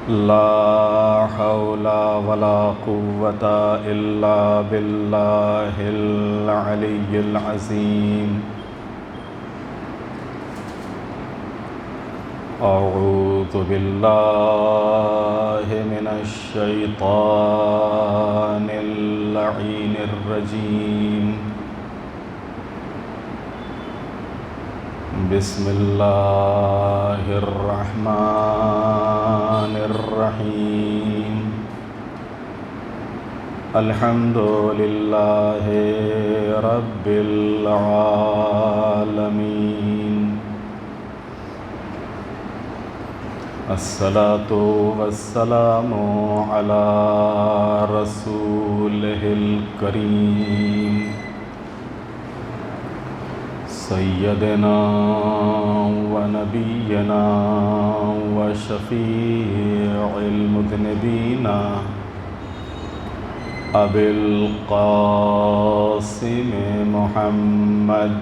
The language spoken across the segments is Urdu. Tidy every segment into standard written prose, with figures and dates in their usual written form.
لا حول ولا قوة إلا بالله العلي العظيم. أعوذ بالله من الشيطان اللعين الرجيم. بسم الله الرحمن الرحيم. الحمد لله رب العالمين. الصلاة والسلام على رسوله الكريم سيدنا ونبينا وشفيع المذنبين أبي القاسم محمد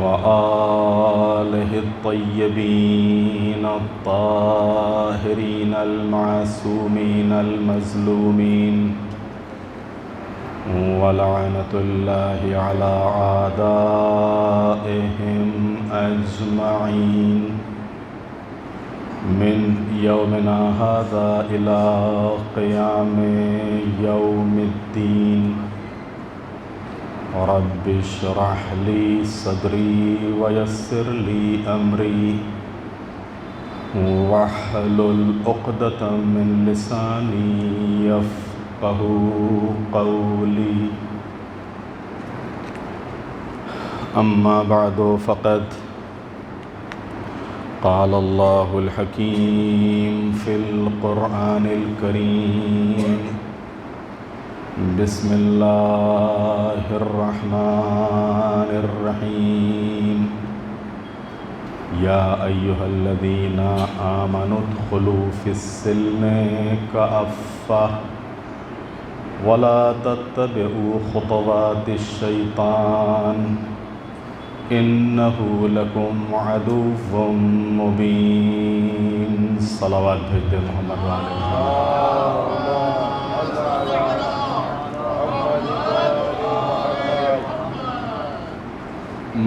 وآله الطيبين الطاهرين المعصومين المظلومين، ولعنة الله على أعدائهم أجمعين من يومنا هذا إلى قيام يوم الدين. رب اشرح لي صدري ويسر لي أمري واحلل عقدة من لساني يفقه قولي. أما بعد فقد قال الله الحكيم في القرآن الكريم. بسم الله الرحمن الرحيم. يا أيها الذين آمنوا ادخلوا في السلم كافة ولا تتبعوا خطوات الشيطان إنه لكم عدو مبين. صلوات بھیج دے محمد وعلیہ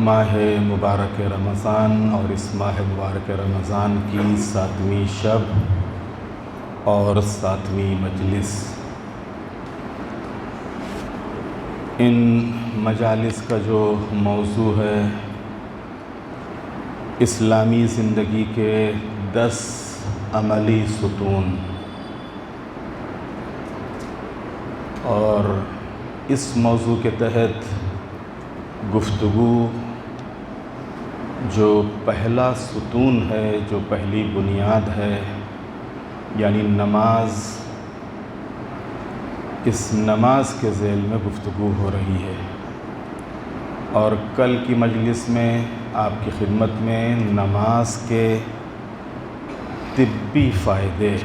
ماہ مبارک رمضان اور اس ماہ مبارک رمضان کی 7ویں شب اور 7ویں مجلس، ان مجالس کا جو موضوع ہے اسلامی زندگی کے 10 عملی ستون، اور اس موضوع کے تحت گفتگو جو پہلا ستون ہے، جو پہلی بنیاد ہے، یعنی نماز، اس نماز کے ذیل میں گفتگو ہو رہی ہے. اور کل کی مجلس میں آپ کی خدمت میں نماز کے طبی فائدے،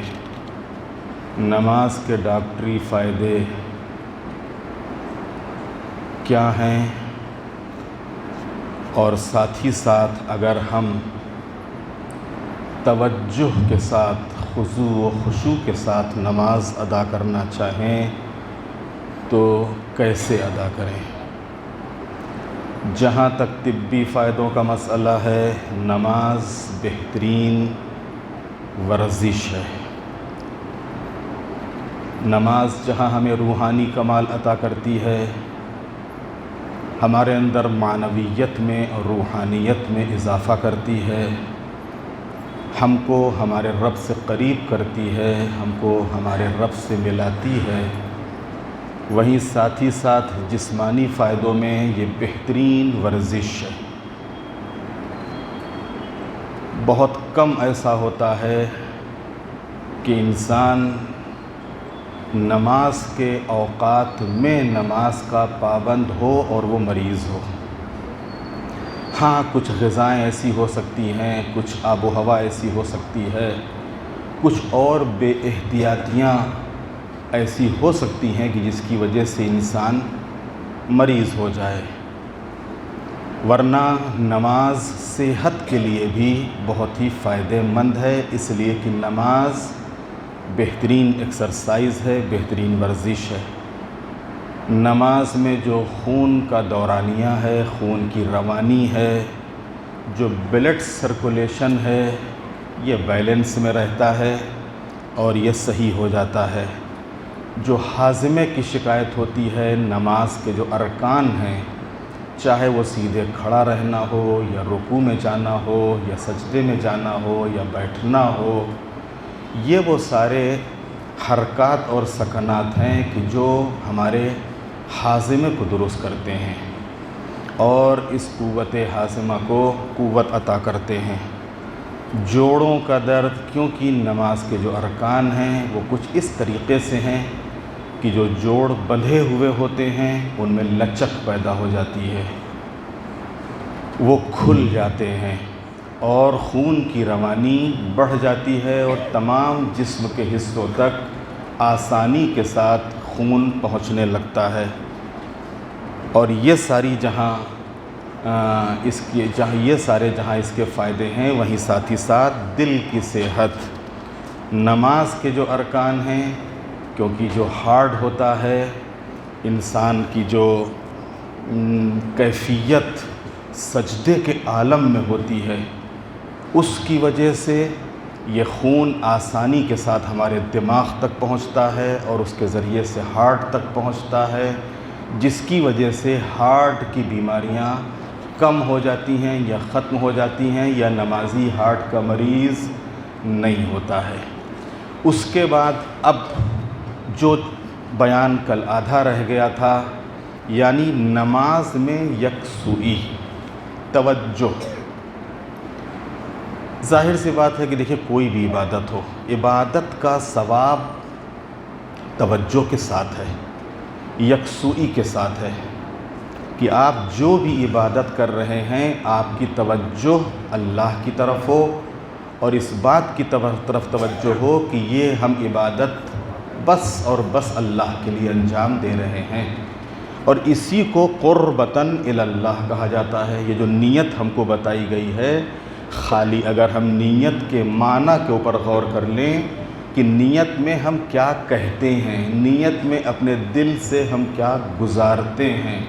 نماز کے ڈاکٹری فائدے کیا ہیں، اور ساتھ ہی ساتھ اگر ہم توجہ کے ساتھ، خضوع و خشوع کے ساتھ نماز ادا کرنا چاہیں تو کیسے ادا کریں. جہاں تک طبی فائدوں کا مسئلہ ہے، نماز بہترین ورزش ہے. نماز جہاں ہمیں روحانی کمال عطا کرتی ہے، ہمارے اندر معنویت میں اور روحانیت میں اضافہ کرتی ہے، ہم کو ہمارے رب سے قریب کرتی ہے، ہم کو ہمارے رب سے ملاتی ہے، وہیں ساتھ ہی ساتھ جسمانی فائدوں میں یہ بہترین ورزش ہے. بہت کم ایسا ہوتا ہے کہ انسان نماز کے اوقات میں نماز کا پابند ہو اور وہ مریض ہو. ہاں، کچھ غذائیں ایسی ہو سکتی ہیں، کچھ آب و ہوا ایسی ہو سکتی ہے، کچھ اور بے احتیاطیاں ایسی ہو سکتی ہیں کہ جس کی وجہ سے انسان مریض ہو جائے. ورنہ نماز صحت کے لیے بھی بہت ہی فائدہ مند ہے، اس لیے کہ نماز بہترین ایکسرسائز ہے، بہترین ورزش ہے۔ نماز میں جو خون کا دورانیہ ہے، خون کی روانی ہے، جو بلڈ سرکولیشن ہے، یہ بیلنس میں رہتا ہے اور یہ صحیح ہو جاتا ہے۔ جو ہاضمے کی شکایت ہوتی ہے، نماز کے جو ارکان ہیں، چاہے وہ سیدھے کھڑا رہنا ہو یا رکوع میں جانا ہو یا سجدے میں جانا ہو یا بیٹھنا ہو، یہ وہ سارے حرکات اور سکنات ہیں کہ جو ہمارے ہاضمے کو درست کرتے ہیں اور اس قوت ہاضمہ کو قوت عطا کرتے ہیں۔ جوڑوں کا درد، کیونکہ نماز کے جو ارکان ہیں وہ کچھ اس طریقے سے ہیں کہ جو جوڑ بندھے ہوئے ہوتے ہیں ان میں لچک پیدا ہو جاتی ہے، وہ کھل جاتے ہیں اور خون کی روانی بڑھ جاتی ہے اور تمام جسم کے حصوں تک آسانی کے ساتھ خون پہنچنے لگتا ہے۔ اور یہ ساری جہاں اس کے فائدے ہیں، وہیں ساتھ ہی ساتھ دل کی صحت۔ نماز کے جو ارکان ہیں، کیونکہ جو ہارڈ ہوتا ہے، انسان کی جو کیفیت سجدے کے عالم میں ہوتی ہے، اس کی وجہ سے یہ خون آسانی کے ساتھ ہمارے دماغ تک پہنچتا ہے اور اس کے ذریعے سے ہارٹ تک پہنچتا ہے، جس کی وجہ سے ہارٹ کی بیماریاں کم ہو جاتی ہیں یا ختم ہو جاتی ہیں یا نمازی ہارٹ کا مریض نہیں ہوتا ہے۔ اس کے بعد اب جو بیان کل آدھا رہ گیا تھا، یعنی نماز میں یکسوئی، توجہ۔ ظاہر سی بات ہے کہ دیکھیں کوئی بھی عبادت ہو، عبادت کا ثواب توجہ کے ساتھ ہے، یکسوئی کے ساتھ ہے، کہ آپ جو بھی عبادت کر رہے ہیں آپ کی توجہ اللہ کی طرف ہو اور اس بات کی طرف توجہ ہو کہ یہ ہم عبادت بس اور بس اللہ کے لیے انجام دے رہے ہیں، اور اسی کو قربتاً الی اللہ کہا جاتا ہے۔ یہ جو نیت ہم کو بتائی گئی ہے، خالی اگر ہم نیت کے معنی کے اوپر غور کر لیں کہ نیت میں ہم کیا کہتے ہیں، نیت میں اپنے دل سے ہم کیا گزارتے ہیں،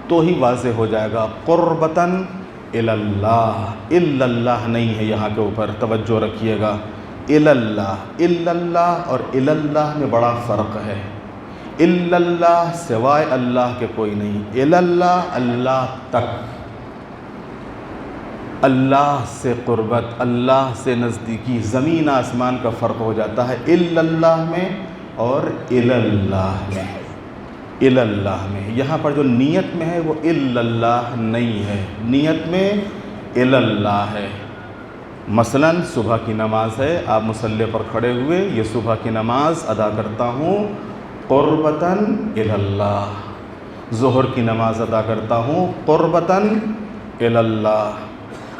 تو ہی واضح ہو جائے گا۔ قربتاً الی اللہ، الا اللہ نہیں ہے یہاں کے اوپر، توجہ رکھیے گا۔ الی اللہ، الا اللہ اور الی اللہ میں بڑا فرق ہے۔ الا اللہ سوائے اللہ کے کوئی نہیں، الی اللہ اللہ تک، اللہ سے قربت، اللہ سے نزدیکی، زمین آسمان کا فرق ہو جاتا ہے الا اللہ میں اور الی اللہ میں۔ الی اللہ میں یہاں پر جو نیت میں ہے وہ الا اللہ نہیں ہے، نیت میں الی اللہ ہے۔ مثلا صبح کی نماز ہے، آپ مصلی پر کھڑے ہوئے، یہ صبح کی نماز ادا کرتا ہوں قربتاً الی اللہ، ظہر کی نماز ادا کرتا ہوں قربتاً الی اللہ۔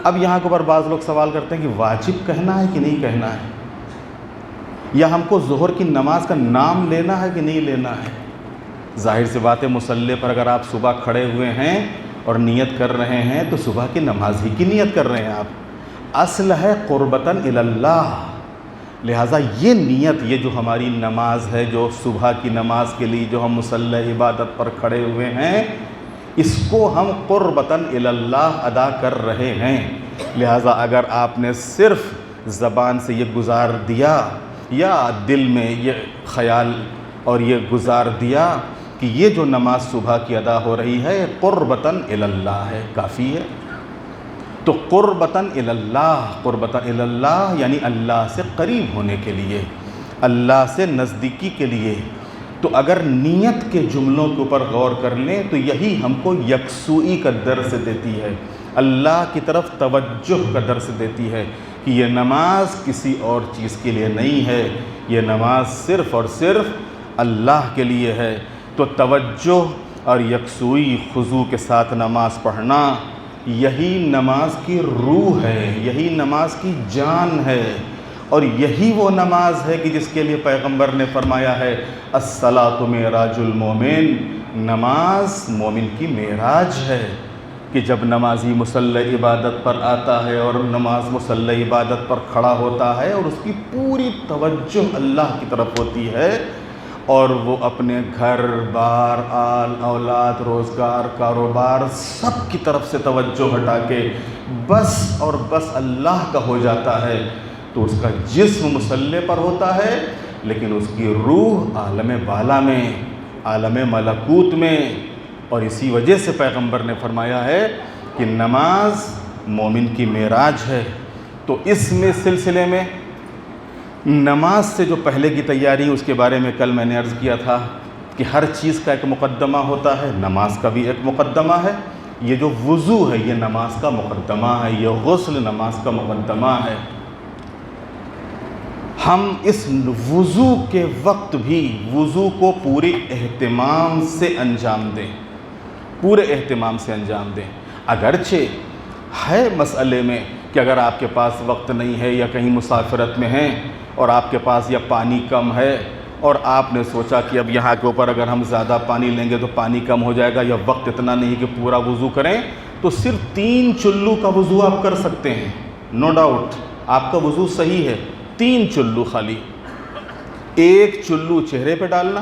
اب یہاں کے اوپر بعض لوگ سوال کرتے ہیں کہ واجب کہنا ہے کہ نہیں کہنا ہے، یا ہم کو ظہر کی نماز کا نام لینا ہے کہ نہیں لینا ہے۔ ظاہر سی بات ہے، مصلی پر اگر آپ صبح کھڑے ہوئے ہیں اور نیت کر رہے ہیں تو صبح کی نماز ہی کی نیت کر رہے ہیں آپ، اصل ہے قربتاً الی اللہ۔ لہٰذا یہ نیت، یہ جو ہماری نماز ہے، جو صبح کی نماز کے لیے جو ہم مصلی عبادت پر کھڑے ہوئے ہیں، اس کو ہم قربتاً الی اللہ ادا کر رہے ہیں۔ لہٰذا اگر آپ نے صرف زبان سے یہ گزار دیا یا دل میں یہ خیال اور یہ گزار دیا کہ یہ جو نماز صبح کی ادا ہو رہی ہے قربتاً الی اللہ ہے، کافی ہے۔ تو قربتاً الی اللہ، قربتاً الی اللہ یعنی اللہ سے قریب ہونے کے لیے، اللہ سے نزدیکی کے لیے۔ تو اگر نیت کے جملوں کے اوپر غور کر لیں تو یہی ہم کو یکسوئی کا درس دیتی ہے، اللہ کی طرف توجہ کا درس دیتی ہے کہ یہ نماز کسی اور چیز کے لیے نہیں ہے، یہ نماز صرف اور صرف اللہ کے لیے ہے۔ تو توجہ اور یکسوئی، خضوع کے ساتھ نماز پڑھنا، یہی نماز کی روح ہے، یہی نماز کی جان ہے، اور یہی وہ نماز ہے کہ جس کے لیے پیغمبر نے فرمایا ہے الصلاۃ معراج المومن، نماز مومن کی معراج ہے۔ کہ جب نمازی مصلی عبادت پر آتا ہے اور نماز مصلی عبادت پر کھڑا ہوتا ہے اور اس کی پوری توجہ اللہ کی طرف ہوتی ہے اور وہ اپنے گھر بار آل اولاد روزگار کاروبار سب کی طرف سے توجہ ہٹا کے بس اور بس اللہ کا ہو جاتا ہے، تو اس کا جسم مصلی پر ہوتا ہے لیکن اس کی روح عالم بالا میں، عالم ملکوت میں۔ اور اسی وجہ سے پیغمبر نے فرمایا ہے کہ نماز مومن کی معراج ہے۔ تو اس میں سلسلے میں نماز سے جو پہلے کی تیاری، اس کے بارے میں کل میں نے عرض کیا تھا کہ ہر چیز کا ایک مقدمہ ہوتا ہے، نماز کا بھی ایک مقدمہ ہے۔ یہ جو وضو ہے یہ نماز کا مقدمہ ہے، یہ غسل نماز کا مقدمہ ہے۔ ہم اس وضو کے وقت بھی وضو کو پورے اہتمام سے انجام دیں، پورے اہتمام سے انجام دیں۔ اگرچہ ہے مسئلے میں کہ اگر آپ کے پاس وقت نہیں ہے یا کہیں مسافرت میں ہیں اور آپ کے پاس یا پانی کم ہے اور آپ نے سوچا کہ اب یہاں کے اوپر اگر ہم زیادہ پانی لیں گے تو پانی کم ہو جائے گا یا وقت اتنا نہیں کہ پورا وضو کریں، تو صرف 3 چلو کا وضو آپ کر سکتے ہیں، نو ڈاؤٹ آپ کا وضو صحیح ہے۔ 3 چلو خالی، 1 چلو چہرے پہ ڈالنا،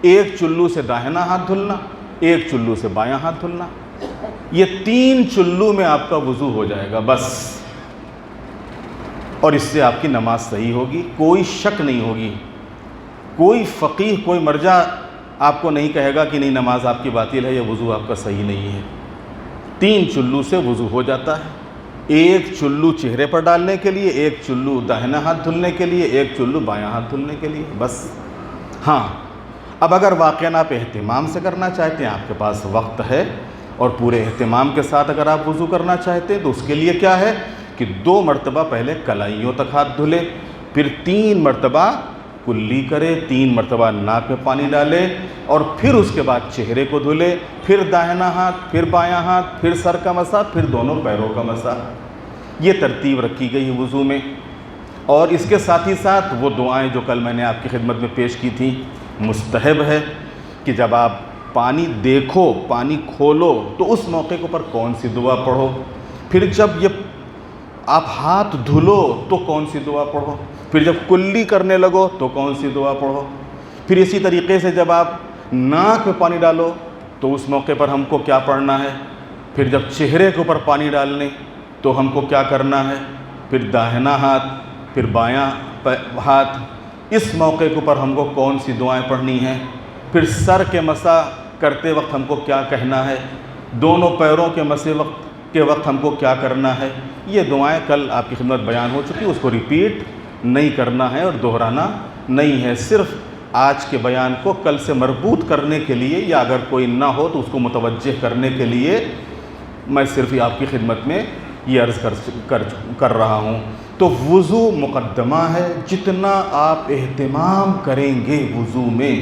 1 چلو سے داہنا ہاتھ دھلنا، 1 چلو سے بایاں ہاتھ دھلنا، یہ 3 چلو میں آپ کا وضو ہو جائے گا بس، اور اس سے آپ کی نماز صحیح ہوگی، کوئی شک نہیں ہوگی۔ کوئی فقیہ کوئی مرجع آپ کو نہیں کہے گا کہ نہیں نماز آپ کی باطل ہے یا وضو آپ کا صحیح نہیں ہے۔ 3 چلو سے وضو ہو جاتا ہے، 1 چلو چہرے پر ڈالنے کے لیے، 1 چلو داہنا ہاتھ دھلنے کے لیے، 1 چلو بایاں ہاتھ دھلنے کے لیے بس۔ ہاں اب اگر واقعاً آپ اہتمام سے کرنا چاہتے ہیں، آپ کے پاس وقت ہے اور پورے اہتمام کے ساتھ اگر آپ وضو کرنا چاہتے ہیں تو اس کے لیے کیا ہے کہ 2 مرتبہ پہلے کلائیوں تک ہاتھ دھلے، پھر 3 مرتبہ کلی کرے، 3 مرتبہ ناک میں پانی ڈالے اور پھر اس کے بعد چہرے کو دھلے، پھر داہنا ہاتھ، پھر بایاں ہاتھ، پھر سر کا مسح، پھر دونوں پیروں کا مسح۔ یہ ترتیب رکھی گئی وضو میں۔ اور اس کے ساتھ ہی ساتھ وہ دعائیں جو کل میں نے آپ کی خدمت میں پیش کی تھیں، مستحب ہے کہ جب آپ پانی دیکھو، پانی کھولو تو اس موقع کے اوپر کون سی دعا پڑھو، پھر جب یہ آپ ہاتھ دھلو تو کون سی دعا پڑھو، پھر جب کلی کرنے لگو تو کون سی دعا پڑھو، پھر اسی طریقے سے جب آپ ناک میں پانی ڈالو تو اس موقع پر ہم کو کیا پڑھنا ہے، پھر جب چہرے کے اوپر پانی ڈالنے تو ہم کو کیا کرنا ہے، پھر داہنا ہاتھ، پھر بایاں ہاتھ، اس موقع کے اوپر ہم کو کون سی دعائیں پڑھنی ہیں، پھر سر کے مسح کرتے وقت ہم کو کیا کہنا ہے، دونوں پیروں کے مسح کے وقت ہم کو کیا کرنا ہے۔ یہ دعائیں کل آپ کی خدمت بیان ہو چکی، اس کو ریپیٹ نہیں کرنا ہے اور دہرانا نہیں ہے، صرف آج کے بیان کو کل سے مربوط کرنے کے لیے یا اگر کوئی نہ ہو تو اس کو متوجہ کرنے کے لیے میں صرف آپ کی خدمت میں یہ عرض کر رہا ہوں۔ تو وضو مقدمہ ہے، جتنا آپ اہتمام کریں گے وضو میں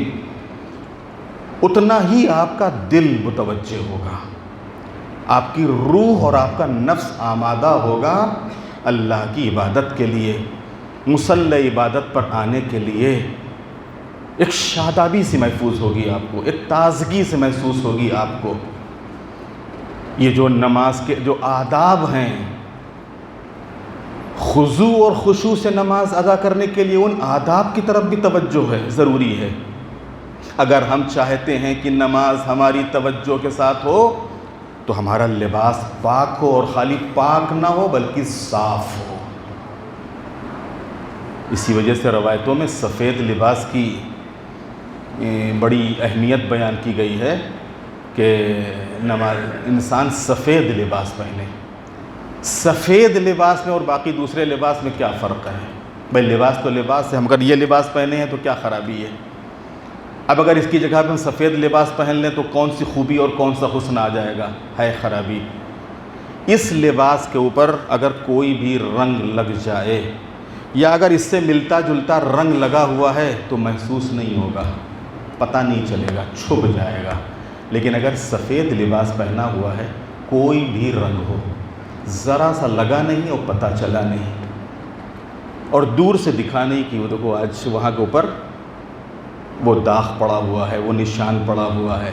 اتنا ہی آپ کا دل متوجہ ہوگا، آپ کی روح اور آپ کا نفس آمادہ ہوگا اللہ کی عبادت کے لیے، مصلی عبادت پر آنے کے لیے۔ ایک شادابی سی محفوظ ہوگی آپ کو، ایک تازگی سے محسوس ہوگی آپ کو۔ یہ جو نماز کے جو آداب ہیں، خضوع اور خشوع سے نماز ادا کرنے کے لیے ان آداب کی طرف بھی توجہ ہے، ضروری ہے۔ اگر ہم چاہتے ہیں کہ نماز ہماری توجہ کے ساتھ ہو تو ہمارا لباس پاک ہو، اور خالی پاک نہ ہو بلکہ صاف ہو۔ اسی وجہ سے روایتوں میں سفید لباس کی بڑی اہمیت بیان کی گئی ہے کہ انسان سفید لباس پہنے۔ سفید لباس میں اور باقی دوسرے لباس میں کیا فرق ہے؟ بھائی لباس تو لباس ہے، ہم اگر یہ لباس پہنے ہیں تو کیا خرابی ہے؟ اب اگر اس کی جگہ پہ ہم سفید لباس پہن لیں تو کون سی خوبی اور کون سا حسن آ جائے گا؟ ہے خرابی۔ اس لباس کے اوپر اگر کوئی بھی رنگ لگ جائے یا اگر اس سے ملتا جلتا رنگ لگا ہوا ہے تو محسوس نہیں ہوگا، پتہ نہیں چلے گا، چھپ جائے گا۔ لیکن اگر سفید لباس پہنا ہوا ہے، کوئی بھی رنگ ہو، ذرا سا لگا نہیں اور پتہ چلا نہیں، اور دور سے دکھا نہیں کہ وہ دیکھو آج وہاں کے اوپر وہ داغ پڑا ہوا ہے، وہ نشان پڑا ہوا ہے۔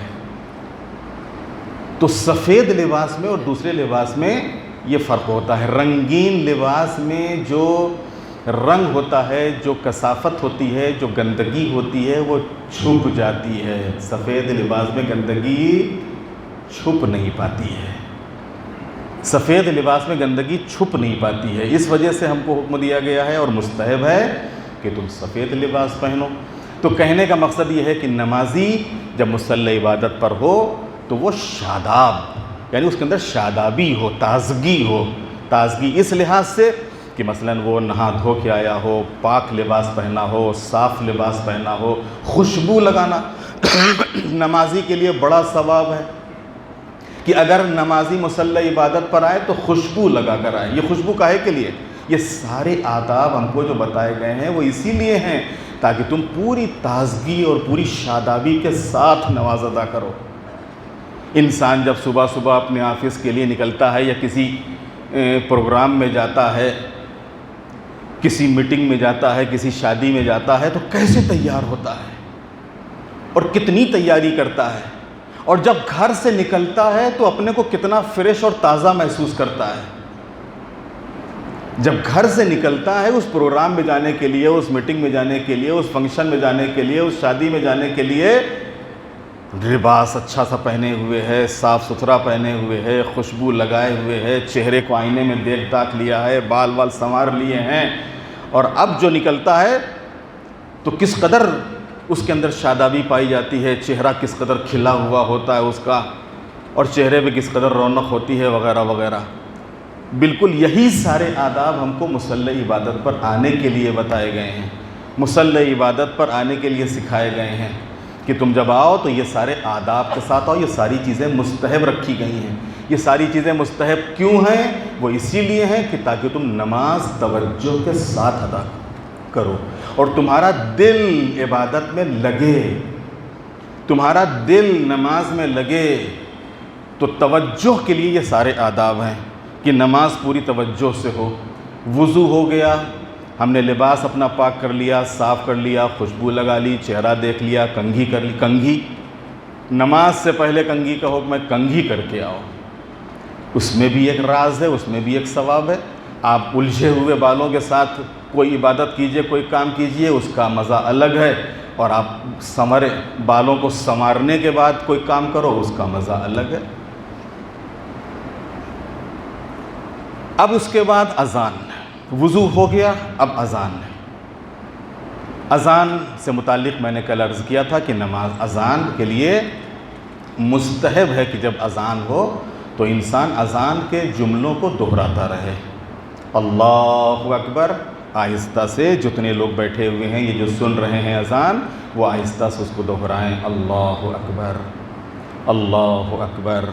تو سفید لباس میں اور دوسرے لباس میں یہ فرق ہوتا ہے۔ رنگین لباس میں جو رنگ ہوتا ہے، جو کثافت ہوتی ہے، جو گندگی ہوتی ہے وہ چھپ جاتی ہے۔ سفید لباس میں گندگی چھپ نہیں پاتی ہے، سفید لباس میں گندگی چھپ نہیں پاتی ہے۔ اس وجہ سے ہم کو حکم دیا گیا ہے اور مستحب ہے کہ تم سفید لباس پہنو۔ تو کہنے کا مقصد یہ ہے کہ نمازی جب مصلی عبادت پر ہو تو وہ شاداب، یعنی اس کے اندر شادابی ہو، تازگی ہو۔ تازگی اس لحاظ سے کہ مثلاً وہ نہا دھو کے آیا ہو، پاک لباس پہنا ہو، صاف لباس پہنا ہو۔ خوشبو لگانا نمازی کے لیے بڑا ثواب ہے کہ اگر نمازی مصلی عبادت پر آئے تو خوشبو لگا کر آئے۔ یہ خوشبو کاہے کے لیے؟ یہ سارے آداب ہم کو جو بتائے گئے ہیں وہ اسی لیے ہیں تاکہ تم پوری تازگی اور پوری شادابی کے ساتھ نماز ادا کرو۔ انسان جب صبح صبح اپنے آفس کے لیے نکلتا ہے یا کسی پروگرام میں جاتا ہے، کسی میٹنگ میں جاتا ہے، کسی شادی میں جاتا ہے تو کیسے تیار ہوتا ہے اور کتنی تیاری کرتا ہے، اور جب گھر سے نکلتا ہے تو اپنے کو کتنا فریش اور تازہ محسوس کرتا ہے۔ جب گھر سے نکلتا ہے اس پروگرام میں جانے کے لیے، اس میٹنگ میں جانے کے لیے، اس فنکشن میں جانے کے لیے، اس شادی میں جانے کے لیے، لباس اچھا سا پہنے ہوئے ہے، صاف ستھرا پہنے ہوئے ہے، خوشبو لگائے ہوئے ہے، چہرے کو آئینے میں دیکھ داکھ لیا ہے، بال سنوار لیے ہیں، اور اب جو نکلتا ہے تو کس قدر اس کے اندر شادابی پائی جاتی ہے، چہرہ کس قدر کھلا ہوا ہوتا ہے اس کا، اور چہرے پہ کس قدر رونق ہوتی ہے وغیرہ وغیرہ۔ بالکل یہی سارے آداب ہم کو مصلی عبادت پر آنے کے لیے بتائے گئے ہیں، مصلی عبادت پر آنے کے لیے سکھائے گئے ہیں کہ تم جب آؤ تو یہ سارے آداب کے ساتھ آؤ۔ یہ ساری چیزیں مستحب رکھی گئی ہیں۔ یہ ساری چیزیں مستحب کیوں ہیں؟ وہ اسی لیے ہیں کہ تاکہ تم نماز توجہ کے ساتھ ادا کرو اور تمہارا دل عبادت میں لگے، تمہارا دل نماز میں لگے۔ تو توجہ کے لیے یہ سارے آداب ہیں کہ نماز پوری توجہ سے ہو۔ وضو ہو گیا، ہم نے لباس اپنا پاک کر لیا، صاف کر لیا، خوشبو لگا لی، چہرہ دیکھ لیا، کنگھی کر لی۔ کنگھی نماز سے پہلے کنگھی کا حکم ہے، کنگھی کر کے آؤ۔ اس میں بھی ایک راز ہے، اس میں بھی ایک ثواب ہے۔ آپ الجھے ہوئے بالوں کے ساتھ کوئی عبادت کیجئے، کوئی کام کیجئے، اس کا مزہ الگ ہے، اور آپ سنورے بالوں کو سنوارنے کے بعد کوئی کام کرو، اس کا مزہ الگ ہے۔ اب اس کے بعد اذان، وضو ہو گیا، اب اذان ہے۔ اذان سے متعلق میں نے کل عرض کیا تھا کہ نماز اذان کے لیے مستحب ہے کہ جب اذان ہو تو انسان اذان کے جملوں کو دہراتا رہے۔ اللہ اکبر، آہستہ سے جتنے لوگ بیٹھے ہوئے ہیں، یہ جو سن رہے ہیں اذان، وہ آہستہ سے اس کو دہرائیں۔ اللہ اکبر، اللہ اکبر،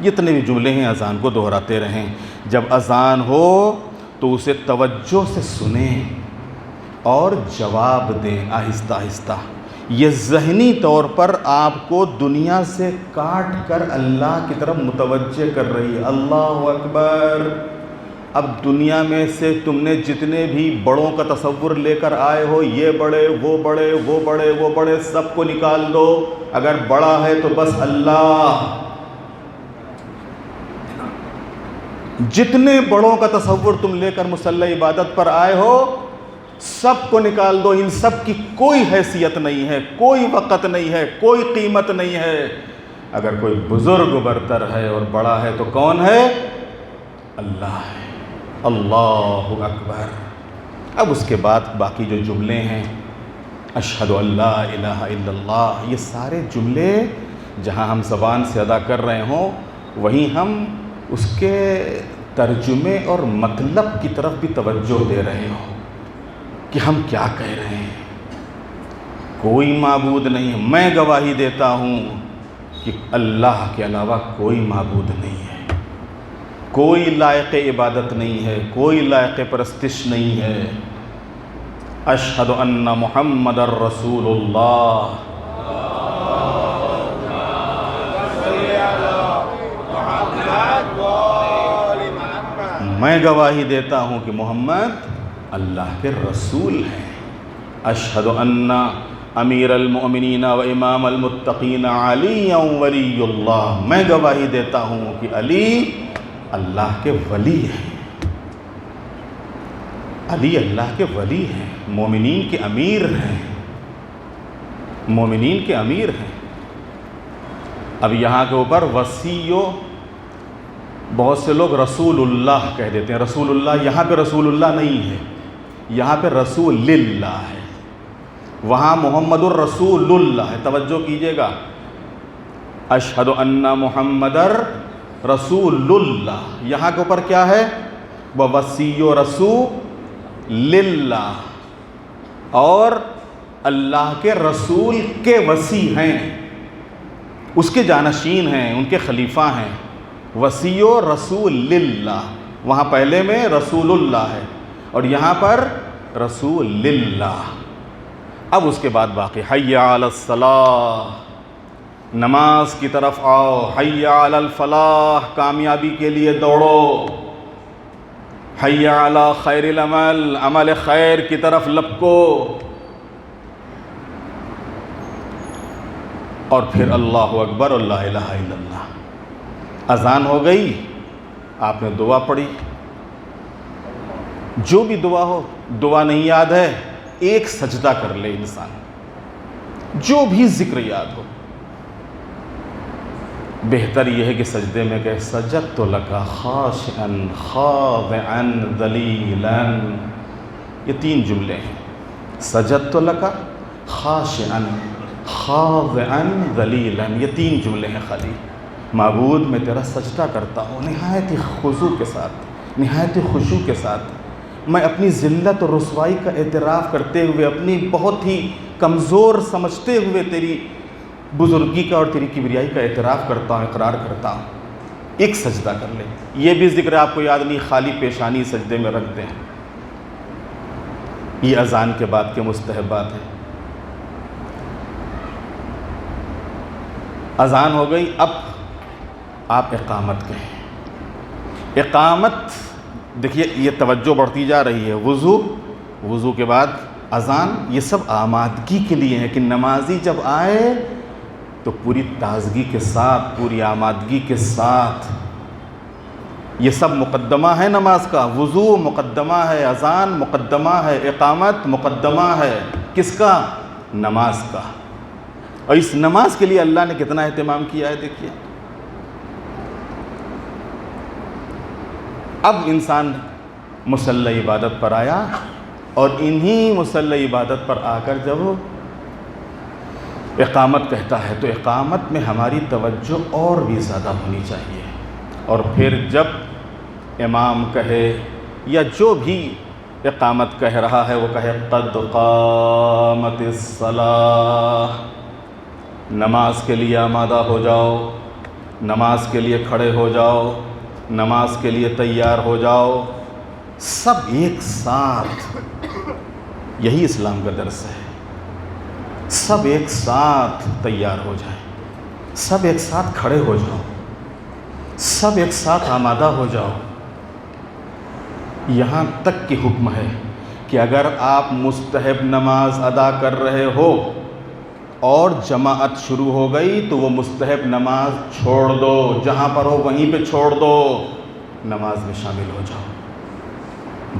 جتنے بھی جملے ہیں اذان کو دہراتے رہیں۔ جب اذان ہو تو اسے توجہ سے سنیں اور جواب دیں آہستہ آہستہ۔ یہ ذہنی طور پر آپ کو دنیا سے کاٹ کر اللہ کی طرف متوجہ کر رہی ہے۔ اللہ اکبر۔ اب دنیا میں سے تم نے جتنے بھی بڑوں کا تصور لے کر آئے ہو، یہ بڑے، وہ بڑے، وہ بڑے، وہ بڑے، سب کو نکال دو۔ اگر بڑا ہے تو بس اللہ۔ جتنے بڑوں کا تصور تم لے کر مصلی عبادت پر آئے ہو، سب کو نکال دو۔ ان سب کی کوئی حیثیت نہیں ہے، کوئی وقت نہیں ہے، کوئی قیمت نہیں ہے۔ اگر کوئی بزرگ برتر ہے اور بڑا ہے تو کون ہے؟ اللہ ہے۔ اللہ اکبر۔ اب اس کے بعد باقی جو جملے ہیں، اشہد ان لا الہ الا اللہ، یہ سارے جملے جہاں ہم زبان سے ادا کر رہے ہوں، وہیں ہم اس کے ترجمے اور مطلب کی طرف بھی توجہ دے رہے ہوں کہ ہم کیا کہہ رہے ہیں۔ کوئی معبود نہیں ہے، میں گواہی دیتا ہوں کہ اللہ کے علاوہ کوئی معبود نہیں ہے، کوئی لائق عبادت نہیں ہے، کوئی لائق پرستش نہیں ہے۔ اشہد ان محمد الرسول اللہ۔ میں گواہی دیتا ہوں کہ محمد اللہ کے رسول ہیں۔ اشہد ان امیر المؤمنین و امام المتقین علی ولی اللہ، میں گواہی دیتا ہوں کہ علی اللہ کے ولی ہیں، علی اللہ کے ولی ہیں، مومنین کے امیر ہیں، مومنین کے امیر ہیں۔ اب یہاں کے اوپر وصی، بہت سے لوگ رسول اللہ کہہ دیتے ہیں، رسول اللہ، یہاں پہ رسول اللہ نہیں ہے، یہاں پہ رسول اللہ ہے، وہاں محمد الرسول اللہ ہے۔ توجہ کیجئے گا، اشہد ان محمد رسول اللہ، یہاں کے اوپر کیا ہے؟ وہ وصی رسول اللہ، اور اللہ کے رسول کے وصی ہیں، اس کے جانشین ہیں، ان کے خلیفہ ہیں، وصی رسول اللہ۔ وہاں پہلے میں رسول اللہ ہے اور یہاں پر رسول اللہ۔ اب اس کے بعد باقی حی علی الصلاۃ، نماز کی طرف آؤ، حی علی الفلاح، کامیابی کے لیے دوڑو، حی علی خیر العمل، عمل خیر کی طرف لپکو، اور پھر اللہ اکبر اور لا الہ الا اللہ۔ اذان ہو گئی، آپ نے دعا پڑھی، جو بھی دعا ہو، دعا نہیں یاد ہے ایک سجدہ کر لے انسان، جو بھی ذکر یاد ہو۔ بہتر یہ ہے کہ سجدے میں کہ سجدت لک خاشعا خاضعا ذلیلا، یہ 3 جملے ہیں، سجدت لک خاشعا خاضعا ذلیلا، یہ 3 جملے ہیں خالی۔ معبود میں تیرا سجدہ کرتا ہوں نہایت خضوع کے ساتھ، نہایت خشوع کے ساتھ، میں اپنی ذلت اور رسوائی کا اعتراف کرتے ہوئے، اپنی بہت ہی کمزور سمجھتے ہوئے تیری بزرگی کا اور تیری کبریائی کا اعتراف کرتا ہوں، اقرار کرتا ہوں۔ ایک سجدہ کر لے، یہ بھی ذکر آپ کو یاد نہیں، خالی پیشانی سجدے میں رکھ دیں۔ یہ اذان کے بعد کے مستحبات ہیں۔ اذان ہو گئی، اب آپ اقامت کہیں۔ اقامت دیکھیے، یہ توجہ بڑھتی جا رہی ہے، وضو کے بعد اذان، یہ سب آمادگی کے لیے ہے کہ نمازی جب آئے تو پوری تازگی کے ساتھ، پوری آمادگی کے ساتھ، یہ سب مقدمہ ہے نماز کا۔ وضو مقدمہ ہے، اذان مقدمہ ہے، اقامت مقدمہ ہے، کس کا؟ نماز کا۔ اور اس نماز کے لیے اللہ نے کتنا اہتمام کیا ہے دیکھیے۔ اب انسان مصلی عبادت پر آیا، اور انہی مصلی عبادت پر آ کر جب اقامت کہتا ہے تو اقامت میں ہماری توجہ اور بھی زیادہ ہونی چاہیے۔ اور پھر جب امام کہے یا جو بھی اقامت کہہ رہا ہے وہ کہے قد قامت الصلاۃ، نماز کے لیے آمادہ ہو جاؤ، نماز کے لیے کھڑے ہو جاؤ، نماز کے لیے تیار ہو جاؤ، سب ایک ساتھ۔ یہی اسلام کا درس ہے، سب ایک ساتھ تیار ہو جائیں، سب ایک ساتھ کھڑے ہو جاؤ، سب ایک ساتھ آمادہ ہو جاؤ۔ یہاں تک کہ حکم ہے کہ اگر آپ مستحب نماز ادا کر رہے ہو اور جماعت شروع ہو گئی تو وہ مستحب نماز چھوڑ دو، جہاں پر ہو وہیں پہ چھوڑ دو، نماز میں شامل ہو جاؤ،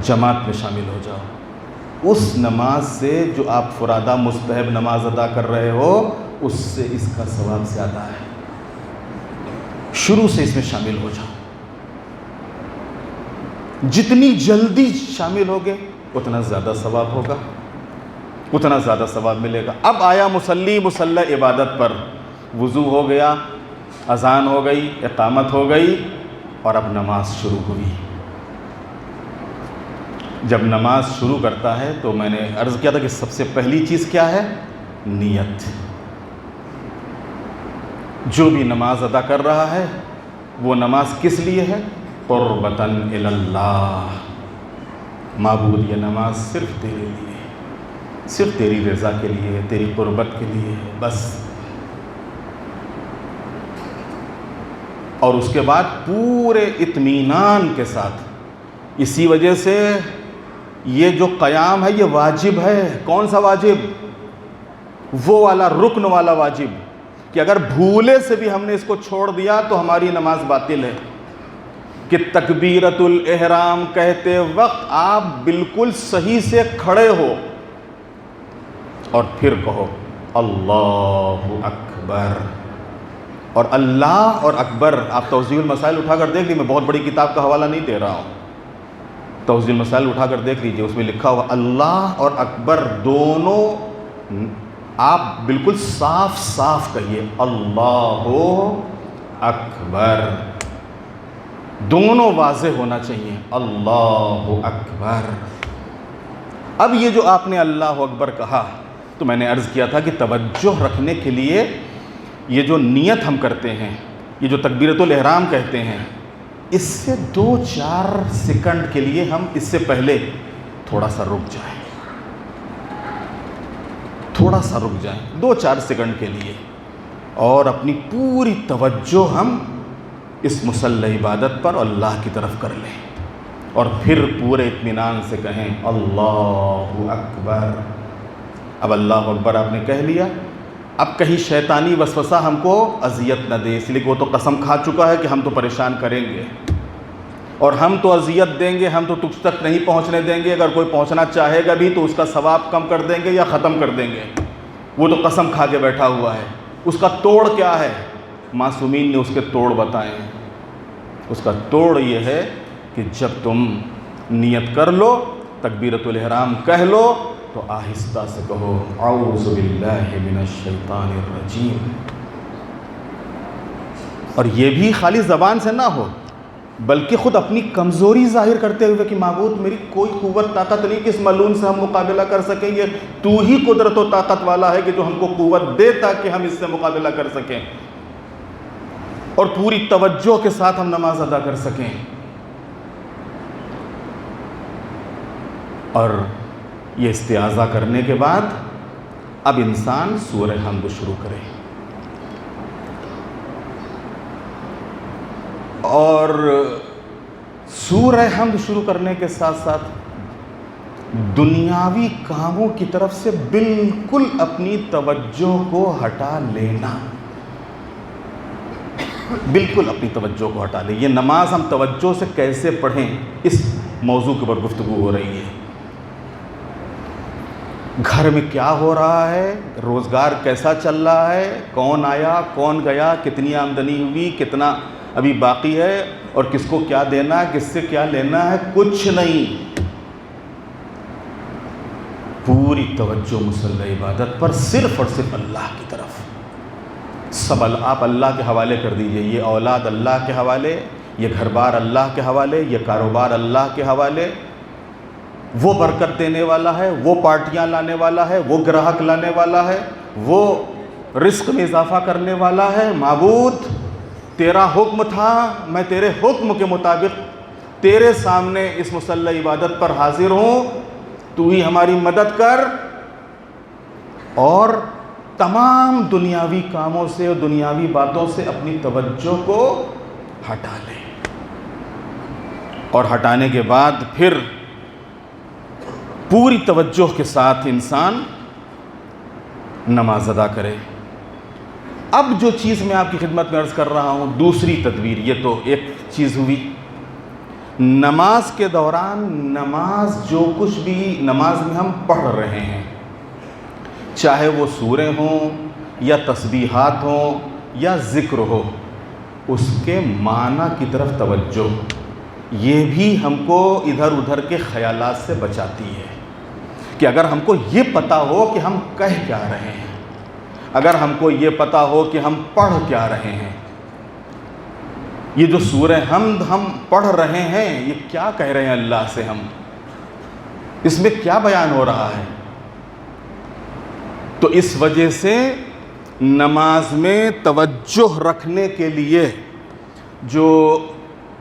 جماعت میں شامل ہو جاؤ۔ اس نماز سے جو آپ فرادہ مستحب نماز ادا کر رہے ہو، اس سے اس کا ثواب زیادہ ہے۔ شروع سے اس میں شامل ہو جاؤ، جتنی جلدی شامل ہوگے اتنا زیادہ ثواب ہوگا، اتنا زیادہ ثواب ملے گا۔ اب آیا مصلی عبادت پر، وضو ہو گیا، اذان ہو گئی، اقامت ہو گئی، اور اب نماز شروع ہوئی۔ جب نماز شروع کرتا ہے تو میں نے عرض کیا تھا کہ سب سے پہلی چیز کیا ہے؟ نیت۔ جو بھی نماز ادا کر رہا ہے وہ نماز کس لیے ہے؟ قربتاً الی اللہ، معبود یہ نماز صرف تیرے لیے ہے، صرف تیری رضا کے لیے ہے، تیری قربت کے لیے ہے، بس۔ اور اس کے بعد پورے اطمینان کے ساتھ، اسی وجہ سے یہ جو قیام ہے یہ واجب ہے۔ کون سا واجب؟ وہ والا رکن والا واجب کہ اگر بھولے سے بھی ہم نے اس کو چھوڑ دیا تو ہماری نماز باطل ہے، کہ تکبیرۃ الاحرام کہتے وقت آپ بالکل صحیح سے کھڑے ہو اور پھر کہو اللہ اکبر. اور اللہ اور اکبر آپ توضیح المسائل اٹھا کر دیکھ لیجیے، میں بہت بڑی کتاب کا حوالہ نہیں دے رہا ہوں، توضیح المسائل اٹھا کر دیکھ لیجیے، اس میں لکھا ہوا اللہ اور اکبر دونوں آپ بالکل صاف صاف کہیے اللہ اکبر، دونوں واضح ہونا چاہیے اللہ اکبر. اب یہ جو آپ نے اللہ اکبر کہا تو میں نے عرض کیا تھا کہ توجہ رکھنے کے لیے یہ جو نیت ہم کرتے ہیں، یہ جو تکبیرۃ الاحرام کہتے ہیں، اس سے 2-4 سیکنڈ کے لیے ہم اس سے پہلے تھوڑا سا رک جائیں، تھوڑا سا رک جائیں 2-4 سیکنڈ کے لیے، اور اپنی پوری توجہ ہم اس مسلح عبادت پر اللہ کی طرف کر لیں، اور پھر پورے اطمینان سے کہیں اللہ اکبر. اب اللہ اکبر آپ نے کہہ لیا، اب کہیں شیطانی وسوسہ ہم کو اذیت نہ دے، اس لیے کہ وہ تو قسم کھا چکا ہے کہ ہم تو پریشان کریں گے اور ہم تو اذیت دیں گے، ہم تو تجھ تک نہیں پہنچنے دیں گے، اگر کوئی پہنچنا چاہے گا بھی تو اس کا ثواب کم کر دیں گے یا ختم کر دیں گے. وہ تو قسم کھا کے بیٹھا ہوا ہے. اس کا توڑ کیا ہے؟ معصومین نے اس کے توڑ بتائے ہیں. اس کا توڑ یہ ہے کہ جب تم نیت کر لو، تکبیرۃ الاحرام کہہ لو، تو آہستہ سے کہو اعوذ باللہ من الشیطان الرجیم. اور یہ بھی خالی زبان سے نہ ہو، بلکہ خود اپنی کمزوری ظاہر کرتے ہوئے کہ معبود میری کوئی قوت طاقت نہیں کہ اس ملعون سے ہم مقابلہ کر سکیں گے، تو ہی قدرت و طاقت والا ہے کہ جو ہم کو قوت دے تاکہ ہم اس سے مقابلہ کر سکیں اور پوری توجہ کے ساتھ ہم نماز ادا کر سکیں. اور یہ استعاذہ کرنے کے بعد اب انسان سورہ حمد شروع کرے، اور سورہ حمد شروع کرنے کے ساتھ ساتھ دنیاوی کاموں کی طرف سے بالکل اپنی توجہ کو ہٹا لینا، بالکل اپنی توجہ کو ہٹا لیں. یہ نماز ہم توجہ سے کیسے پڑھیں، اس موضوع کے اوپر گفتگو ہو رہی ہے. گھر میں کیا ہو رہا ہے، روزگار کیسا چل رہا ہے، کون آیا کون گیا، کتنی آمدنی ہوئی، کتنا ابھی باقی ہے، اور کس کو کیا دینا ہے، کس سے کیا لینا ہے، کچھ نہیں. پوری توجہ مسلح عبادت پر صرف اور صرف اللہ کی طرف. سب آپ اللہ کے حوالے کر دیجئے. یہ اولاد اللہ کے حوالے، یہ گھر بار اللہ کے حوالے، یہ کاروبار اللہ کے حوالے. وہ برکت دینے والا ہے، وہ پارٹیاں لانے والا ہے، وہ گراہک لانے والا ہے، وہ رزق میں اضافہ کرنے والا ہے. معبود تیرا حکم تھا، میں تیرے حکم کے مطابق تیرے سامنے اس مسلح عبادت پر حاضر ہوں، تو ہی ہماری مدد کر، اور تمام دنیاوی کاموں سے اور دنیاوی باتوں سے اپنی توجہ کو ہٹا لے. اور ہٹانے کے بعد پھر پوری توجہ کے ساتھ انسان نماز ادا کرے. اب جو چیز میں آپ کی خدمت میں عرض کر رہا ہوں، دوسری تدبیر، یہ تو ایک چیز ہوئی. نماز کے دوران نماز جو کچھ بھی نماز میں ہم پڑھ رہے ہیں، چاہے وہ سورے ہوں یا تسبیحات ہوں یا ذکر ہو، اس کے معنی کی طرف توجہ، یہ بھی ہم کو ادھر ادھر کے خیالات سے بچاتی ہے. کہ اگر ہم کو یہ پتہ ہو کہ ہم کہہ کیا رہے ہیں، اگر ہم کو یہ پتہ ہو کہ ہم پڑھ کیا رہے ہیں، یہ جو سورہ حمد ہم پڑھ رہے ہیں یہ کیا کہہ رہے ہیں اللہ سے، ہم اس میں کیا بیان ہو رہا ہے. تو اس وجہ سے نماز میں توجہ رکھنے کے لیے جو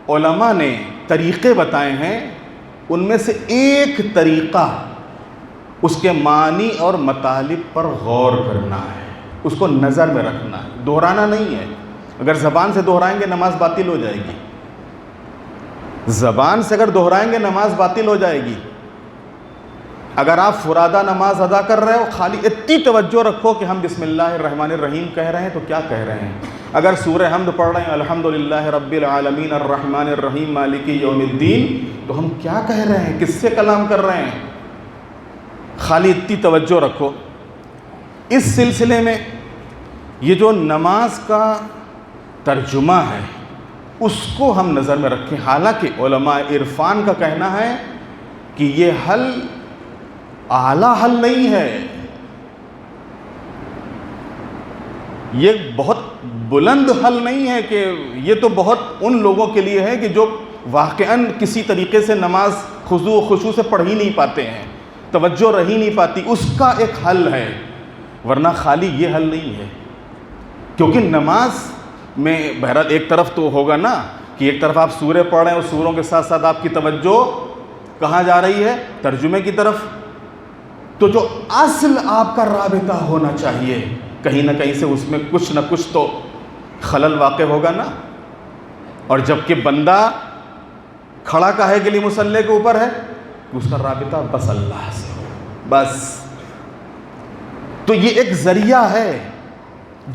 علماء نے طریقے بتائے ہیں، ان میں سے ایک طریقہ اس کے معنی اور مطالب پر غور کرنا ہے، اس کو نظر میں رکھنا ہے، دہرانا نہیں ہے. اگر زبان سے دہرائیں گے نماز باطل ہو جائے گی، زبان سے اگر دہرائیں گے نماز باطل ہو جائے گی. اگر آپ فرادہ نماز ادا کر رہے ہو، خالی اتنی توجہ رکھو کہ ہم بسم اللہ الرحمن الرحیم کہہ رہے ہیں تو کیا کہہ رہے ہیں. اگر سورہ حمد پڑھ رہے ہیں الحمدللہ رب العالمین الرحمن الرحیم مالک یوم الدین، تو ہم کیا کہہ رہے ہیں، کس سے کلام کر رہے ہیں؟ خالی اتنی توجہ رکھو. اس سلسلے میں یہ جو نماز کا ترجمہ ہے اس کو ہم نظر میں رکھیں. حالانکہ علماء عرفان کا کہنا ہے کہ یہ حل اعلیٰ حل نہیں ہے، یہ بہت بلند حل نہیں ہے، کہ یہ تو بہت ان لوگوں کے لیے ہے کہ جو واقعاً کسی طریقے سے نماز خضوع و خشوع سے پڑھ ہی نہیں پاتے ہیں، توجہ رہی نہیں پاتی، اس کا ایک حل ہے، ورنہ خالی یہ حل نہیں ہے. کیونکہ نماز میں بہرحال ایک طرف تو ہوگا نا کہ ایک طرف آپ سورے پڑھ رہے ہیں اور سوروں کے ساتھ ساتھ آپ کی توجہ کہاں جا رہی ہے؟ ترجمے کی طرف. تو جو اصل آپ کا رابطہ ہونا چاہیے کہیں نہ کہیں سے اس میں کچھ نہ کچھ تو خلل واقع ہوگا نا. اور جب کہ بندہ کھڑا کاہے کے لیے مصلی کے اوپر ہے، اس کا رابطہ بس اللہ سے ہو بس. تو یہ ایک ذریعہ ہے،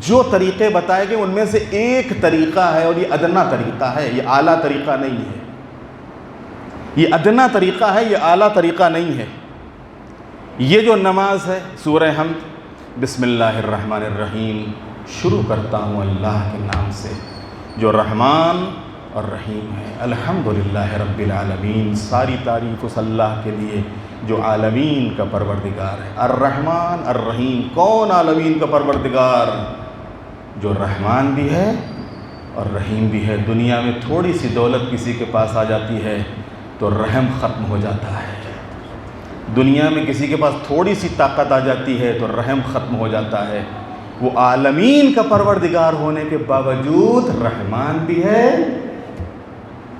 جو طریقے بتائے گئے ان میں سے ایک طریقہ ہے، اور یہ ادنا طریقہ ہے، یہ اعلیٰ طریقہ نہیں ہے. یہ ادنا طریقہ ہے، یہ اعلیٰ طریقہ نہیں ہے. یہ جو نماز ہے سورہ حمد بسم اللہ الرحمن الرحیم، شروع کرتا ہوں اللہ کے نام سے جو رحمان اور رحیم ہے. الحمدللہ رب العالمین، ساری تعریف اس اللہ کے لیے جو عالمین کا پروردگار ہے. الرحمن الرحیم، کون عالمین کا پروردگار؟ جو رحمان بھی ہے اور رحیم بھی ہے. دنیا میں تھوڑی سی دولت کسی کے پاس آ جاتی ہے تو رحم ختم ہو جاتا ہے. دنیا میں کسی کے پاس تھوڑی سی طاقت آ جاتی ہے تو رحم ختم ہو جاتا ہے. وہ عالمین کا پروردگار ہونے کے باوجود رحمان بھی ہے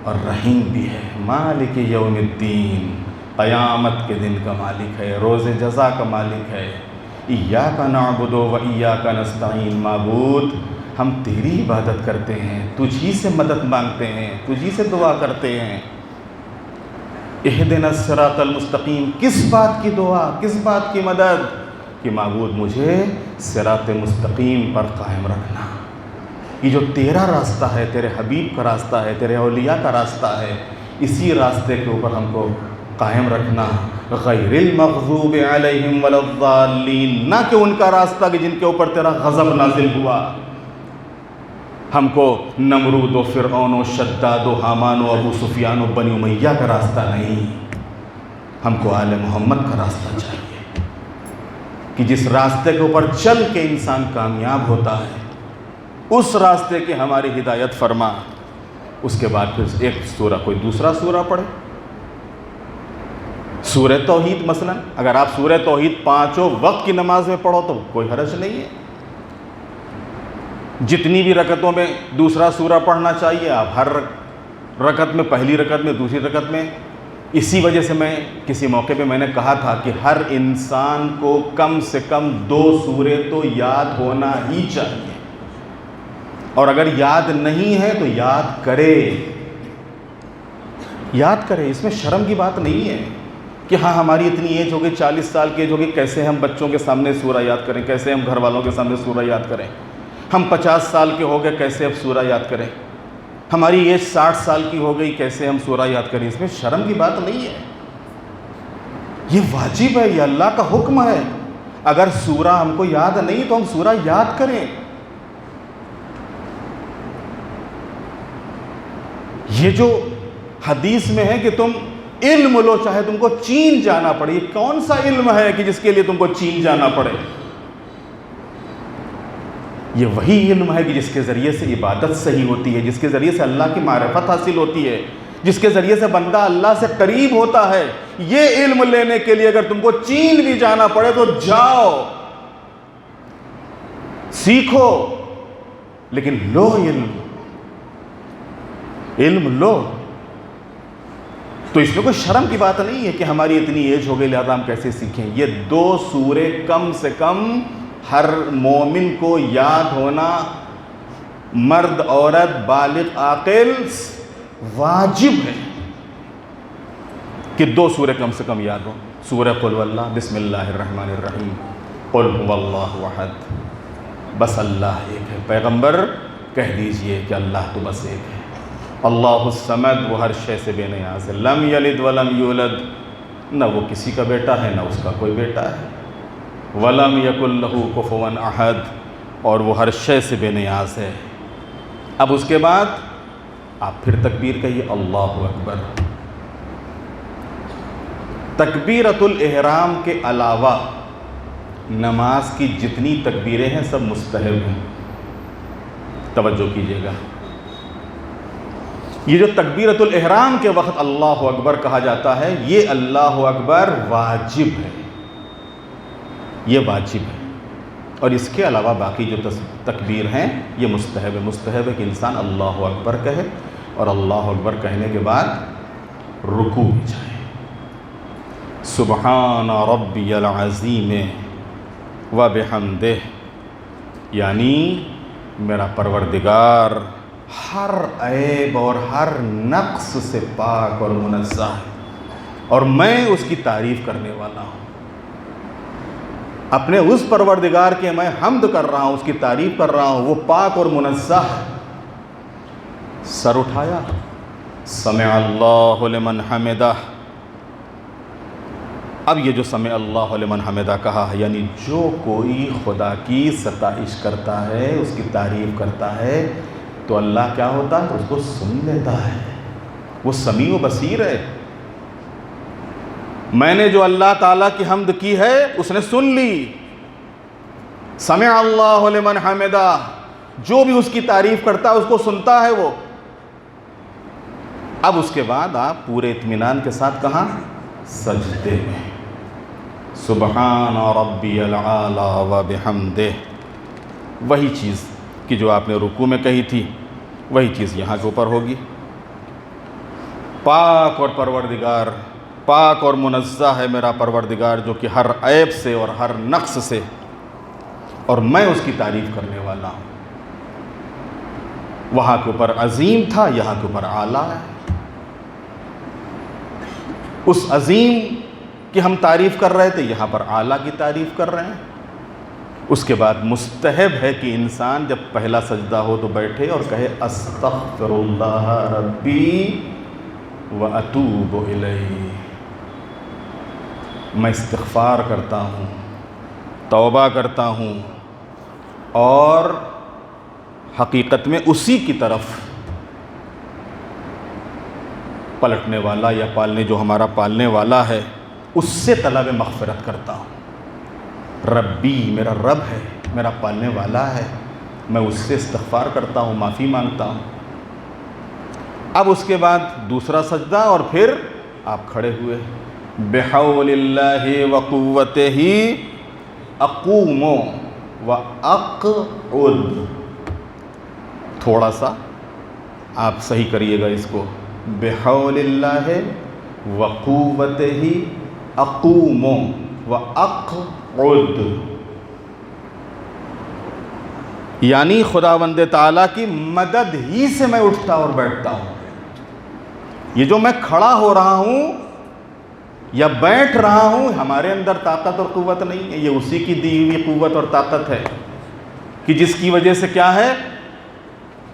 اور رحیم بھی ہے. مالک یوم الدین، قیامت کے دن کا مالک ہے، روز جزا کا مالک ہے. ایاک نعبد و ایاک نستعین، معبود ہم تیری عبادت کرتے ہیں، تجھی سے مدد مانگتے ہیں، تجھی سے دعا کرتے ہیں. اہدنا الصراط المستقیم، کس بات کی دعا، کس بات کی مدد؟ کہ معبود مجھے صراط مستقیم پر قائم رکھنا. یہ جو تیرا راستہ ہے، تیرے حبیب کا راستہ ہے، تیرے اولیاء کا راستہ ہے، اسی راستے کے اوپر ہم کو قائم رکھنا. غیر المغضوب علیہم ولا الضالین، نہ کہ ان کا راستہ کہ جن کے اوپر تیرا غضب نازل ہوا. ہم کو نمرود و فرعون و شداد و حامان و ابو سفیان و بنی امیہ کا راستہ نہیں، ہم کو آل محمد کا راستہ چاہیے کہ جس راستے کے اوپر چل کے انسان کامیاب ہوتا ہے، اس راستے کی ہماری ہدایت فرما. اس کے بعد پھر ایک سورہ کوئی دوسرا سورہ پڑھے. سورہ توحید مثلا، اگر آپ سورہ توحید پانچوں وقت کی نماز میں پڑھو تو کوئی حرج نہیں ہے. جتنی بھی رکعتوں میں دوسرا سورہ پڑھنا چاہیے آپ ہر رکعت میں، پہلی رکعت میں، دوسری رکعت میں. اسی وجہ سے میں کسی موقع پہ میں نے کہا تھا کہ ہر انسان کو کم سے کم 2 سورے تو یاد ہونا ہی چاہیے، اور اگر یاد نہیں ہے تو یاد کرے. یاد کرے، اس میں شرم کی بات نہیں ہے کہ ہاں ہماری اتنی ایج ہوگی، 40 سال کی ایج ہوگی، کیسے ہم بچوں کے سامنے سورہ یاد کریں، کیسے ہم گھر والوں کے سامنے سورہ یاد کریں. ہم 50 سال کے ہو گئے، کیسے اب سورہ یاد کریں. ہماری ایج 60 سال کی ہو گئی، کیسے ہم سورہ یاد کریں. اس میں شرم کی بات نہیں ہے، یہ واجب ہے، یہ اللہ کا حکم ہے. اگر سورہ ہم کو یاد نہیں تو ہم سورہ یاد کریں. یہ جو حدیث میں ہے کہ تم علم لو چاہے تم کو چین جانا پڑے، یہ کون سا علم ہے کہ جس کے لیے تم کو چین جانا پڑے؟ یہ وہی علم ہے کہ جس کے ذریعے سے عبادت صحیح ہوتی ہے، جس کے ذریعے سے اللہ کی معرفت حاصل ہوتی ہے، جس کے ذریعے سے بندہ اللہ سے قریب ہوتا ہے. یہ علم لینے کے لیے اگر تم کو چین بھی جانا پڑے تو جاؤ، سیکھو، لیکن لو علم لو. تو اس میں کوئی شرم کی بات نہیں ہے کہ ہماری اتنی ایج ہو گئی لہذا ہم کیسے سیکھیں. یہ 2 سورے کم سے کم ہر مومن کو یاد ہونا، مرد عورت بالغ عاقل واجب ہے کہ 2 سورے کم سے کم یاد ہوں. سورہ قل واللہ، بسم اللہ الرحمن الرحیم، قل هو اللہ احد، بس اللہ ایک ہے۔ پیغمبر کہہ دیجئے کہ اللہ تو بس ایک ہے۔ اللہ الصمد، وہ ہر شے سے بے نیاز ہے۔ لم یلد ولم یولد، نہ وہ کسی کا بیٹا ہے نہ اس کا کوئی بیٹا ہے۔ ولم یکن لہ کفوا احد، اور وہ ہر شے سے بے نیاز ہے۔ اب اس کے بعد آپ پھر تکبیر کہیے، اللہ اکبر۔ تکبیرۃ الاحرام کے علاوہ نماز کی جتنی تکبیریں ہیں سب مستحب ہیں، توجہ کیجیے گا۔ یہ جو تکبیرۃ الاحرام کے وقت اللہ اکبر کہا جاتا ہے، یہ اللہ اکبر واجب ہے، یہ واجب ہے، اور اس کے علاوہ باقی جو تکبیر ہیں یہ مستحب ہے۔ مستحب ہے کہ انسان اللہ اکبر کہے اور اللہ اکبر کہنے کے بعد رکوع میں جائے۔ سبحان ربی العظیم و بحمدہ، یعنی میرا پروردگار ہر عیب اور ہر نقص سے پاک اور منزہ ہے، اور میں اس کی تعریف کرنے والا ہوں۔ اپنے اس پروردگار کے میں حمد کر رہا ہوں، اس کی تعریف کر رہا ہوں، وہ پاک اور منزہ ہے۔ سر اٹھایا، سمع اللہ لمن حمدہ۔ اب یہ جو سمع اللہ لمن حمدہ کہا ہے، یعنی جو کوئی خدا کی ستائش کرتا ہے، اس کی تعریف کرتا ہے، تو اللہ کیا ہوتا ہے؟ اس کو سن لیتا ہے، وہ سمیع و بصیر ہے۔ میں نے جو اللہ تعالیٰ کی حمد کی ہے اس نے سن لی۔ سمع اللہ لمن حمدہ، جو بھی اس کی تعریف کرتا ہے اس کو سنتا ہے وہ۔ اب اس کے بعد آپ پورے اطمینان کے ساتھ کہاں؟ سجدے میں۔ سبحان ربی العالی و بحمدہ، وہی چیز کہ جو آپ نے رکوع میں کہی تھی وہی چیز یہاں کے اوپر ہوگی۔ پاک اور پروردگار، پاک اور منزہ ہے میرا پروردگار، جو کہ ہر عیب سے اور ہر نقص سے، اور میں اس کی تعریف کرنے والا ہوں۔ وہاں کے اوپر عظیم تھا، یہاں کے اوپر اعلیٰ ہے۔ اس عظیم کی ہم تعریف کر رہے تھے، یہاں پر اعلیٰ کی تعریف کر رہے ہیں۔ اس کے بعد مستحب ہے کہ انسان جب پہلا سجدہ ہو تو بیٹھے اور کہے استغفر اللہ ربی واتوب الیہ، میں استغفار کرتا ہوں، توبہ کرتا ہوں، اور حقیقت میں اسی کی طرف پلٹنے والا یا پالنے، جو ہمارا پالنے والا ہے، اس سے طلب مغفرت کرتا ہوں۔ ربی میرا رب ہے، میرا پالنے والا ہے، میں اس سے استغفار کرتا ہوں، معافی مانگتا ہوں۔ اب اس کے بعد دوسرا سجدہ، اور پھر آپ کھڑے ہوئے، بحول اللہ وقوتہ اقوم واقعد۔ تھوڑا سا آپ صحیح کریے گا اس کو، بحول اللہ وقوتہ اقوم واقعد، یعنی خداوند تعالیٰ کی مدد ہی سے میں اٹھتا اور بیٹھتا ہوں۔ یہ جو میں کھڑا ہو رہا ہوں یا بیٹھ رہا ہوں، ہمارے اندر طاقت اور قوت نہیں ہے، یہ اسی کی دی ہوئی قوت اور طاقت ہے، کہ جس کی وجہ سے کیا ہے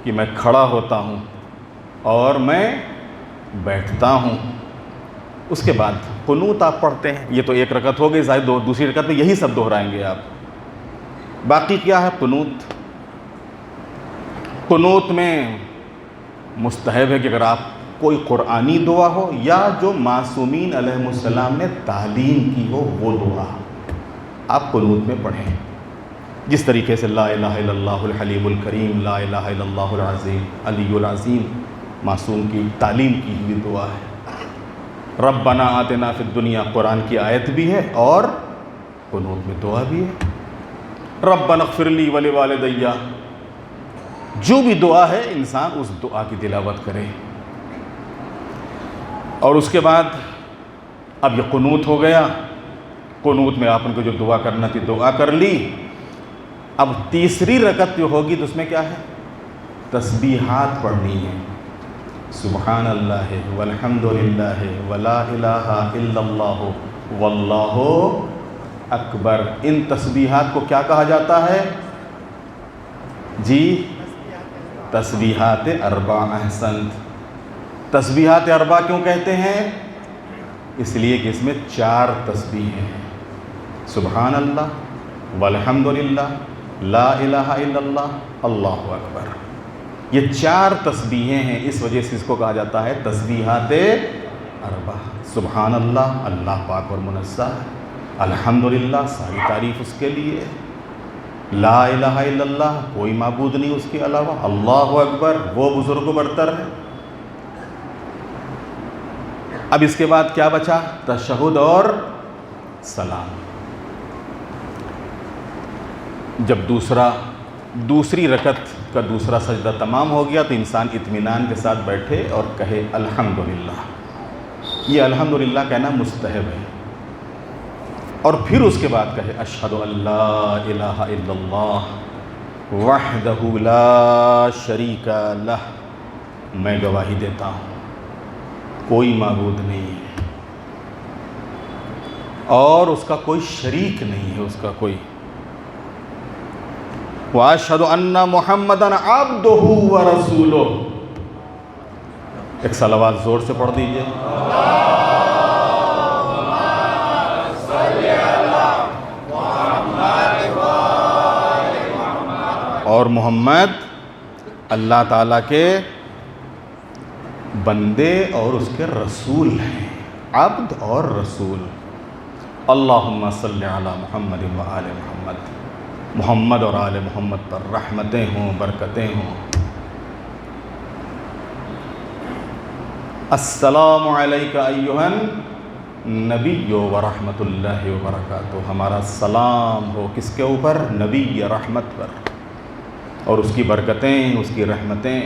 کہ میں کھڑا ہوتا ہوں اور میں بیٹھتا ہوں۔ اس کے بعد قنوت آپ پڑھتے ہیں، یہ تو ایک رکعت ہو گئی، ظاہر دوسری رکعت میں یہی سب دہرائیں گے آپ۔ باقی کیا ہے؟ قنوت۔ قنوت میں مستحب ہے کہ اگر آپ کوئی قرآنی دعا ہو یا جو معصومین علیہ السلام نے تعلیم کی ہو وہ دعا آپ قنوت میں پڑھیں، جس طریقے سے لا الہ الا اللہ الحلیم الکریم، لا الہ الا اللہ العظیم علی العظیم معصوم کی تعلیم کی ہوئی دعا ہے۔ ربنا آتنا فی الدنیا قرآن کی آیت بھی ہے اور قنوت میں دعا بھی ہے۔ ربنا اغفر لی ولوالدی، جو بھی دعا ہے انسان اس دعا کی تلاوت کرے۔ اور اس کے بعد اب یہ قنوت ہو گیا، قنوت میں آپ ان کو جو دعا کرنا تھی دعا کر لی۔ اب تیسری رکعت جو ہوگی تو اس میں کیا ہے؟ تسبیحات پڑھنی ہے، سبحان اللہ والحمد للہ ولا الہ الا اللہ واللہ اکبر. ان تسبیحات کو کیا کہا جاتا ہے جی؟ تسبیحات اربع. احسنت. تسبیحات اربع کیوں کہتے ہیں؟ اس لیے کہ اس میں 4 تسبیحیں ہیں. سبحان اللہ والحمد للہ لا الہ الا اللہ اللہ اکبر. یہ 4 تسبیحیں ہیں، اس وجہ سے اس کو کہا جاتا ہے تسبیحات اربع. سبحان اللہ، اللہ پاک اور منزہ ہے. الحمد للہ، ساری تعریف اس کے لیے. لا الہ الا اللہ، کوئی معبود نہیں اس کے علاوہ. اللہ اکبر، وہ بزرگ و برتر ہے. اب اس کے بعد کیا بچا؟ تشہد اور سلام. جب دوسری رکعت کا دوسرا سجدہ تمام ہو گیا تو انسان اطمینان کے ساتھ بیٹھے اور کہے الحمدللہ. یہ الحمدللہ کہنا مستحب ہے. اور پھر اس کے بعد کہے اشہد ان لا الہ الا اللہ وحدہ لا شریک لہ. میں گواہی دیتا ہوں کوئی معبود نہیں ہے اور اس کا کوئی شریک نہیں ہے، اس کا کوئی. وَأَشْهَدُ أَنَّ مُحَمَّدًا عَبْدُهُ وَرَسُولُهُ. ایک صلوات زور سے پڑھ دیجئے. اور محمد اللہ تعالیٰ کے بندے اور اس کے رسول ہیں. عبد اور رسول. اللہم صلی علی محمد و آل محمد. محمد اور آل محمد پر رحمتیں ہوں، برکتیں ہوں. السلام علیکہ ایہا النبی ورحمۃ اللہ وبرکاتہ. ہمارا سلام ہو کس کے اوپر؟ نبی رحمت پر، اور اس کی برکتیں، اس کی رحمتیں.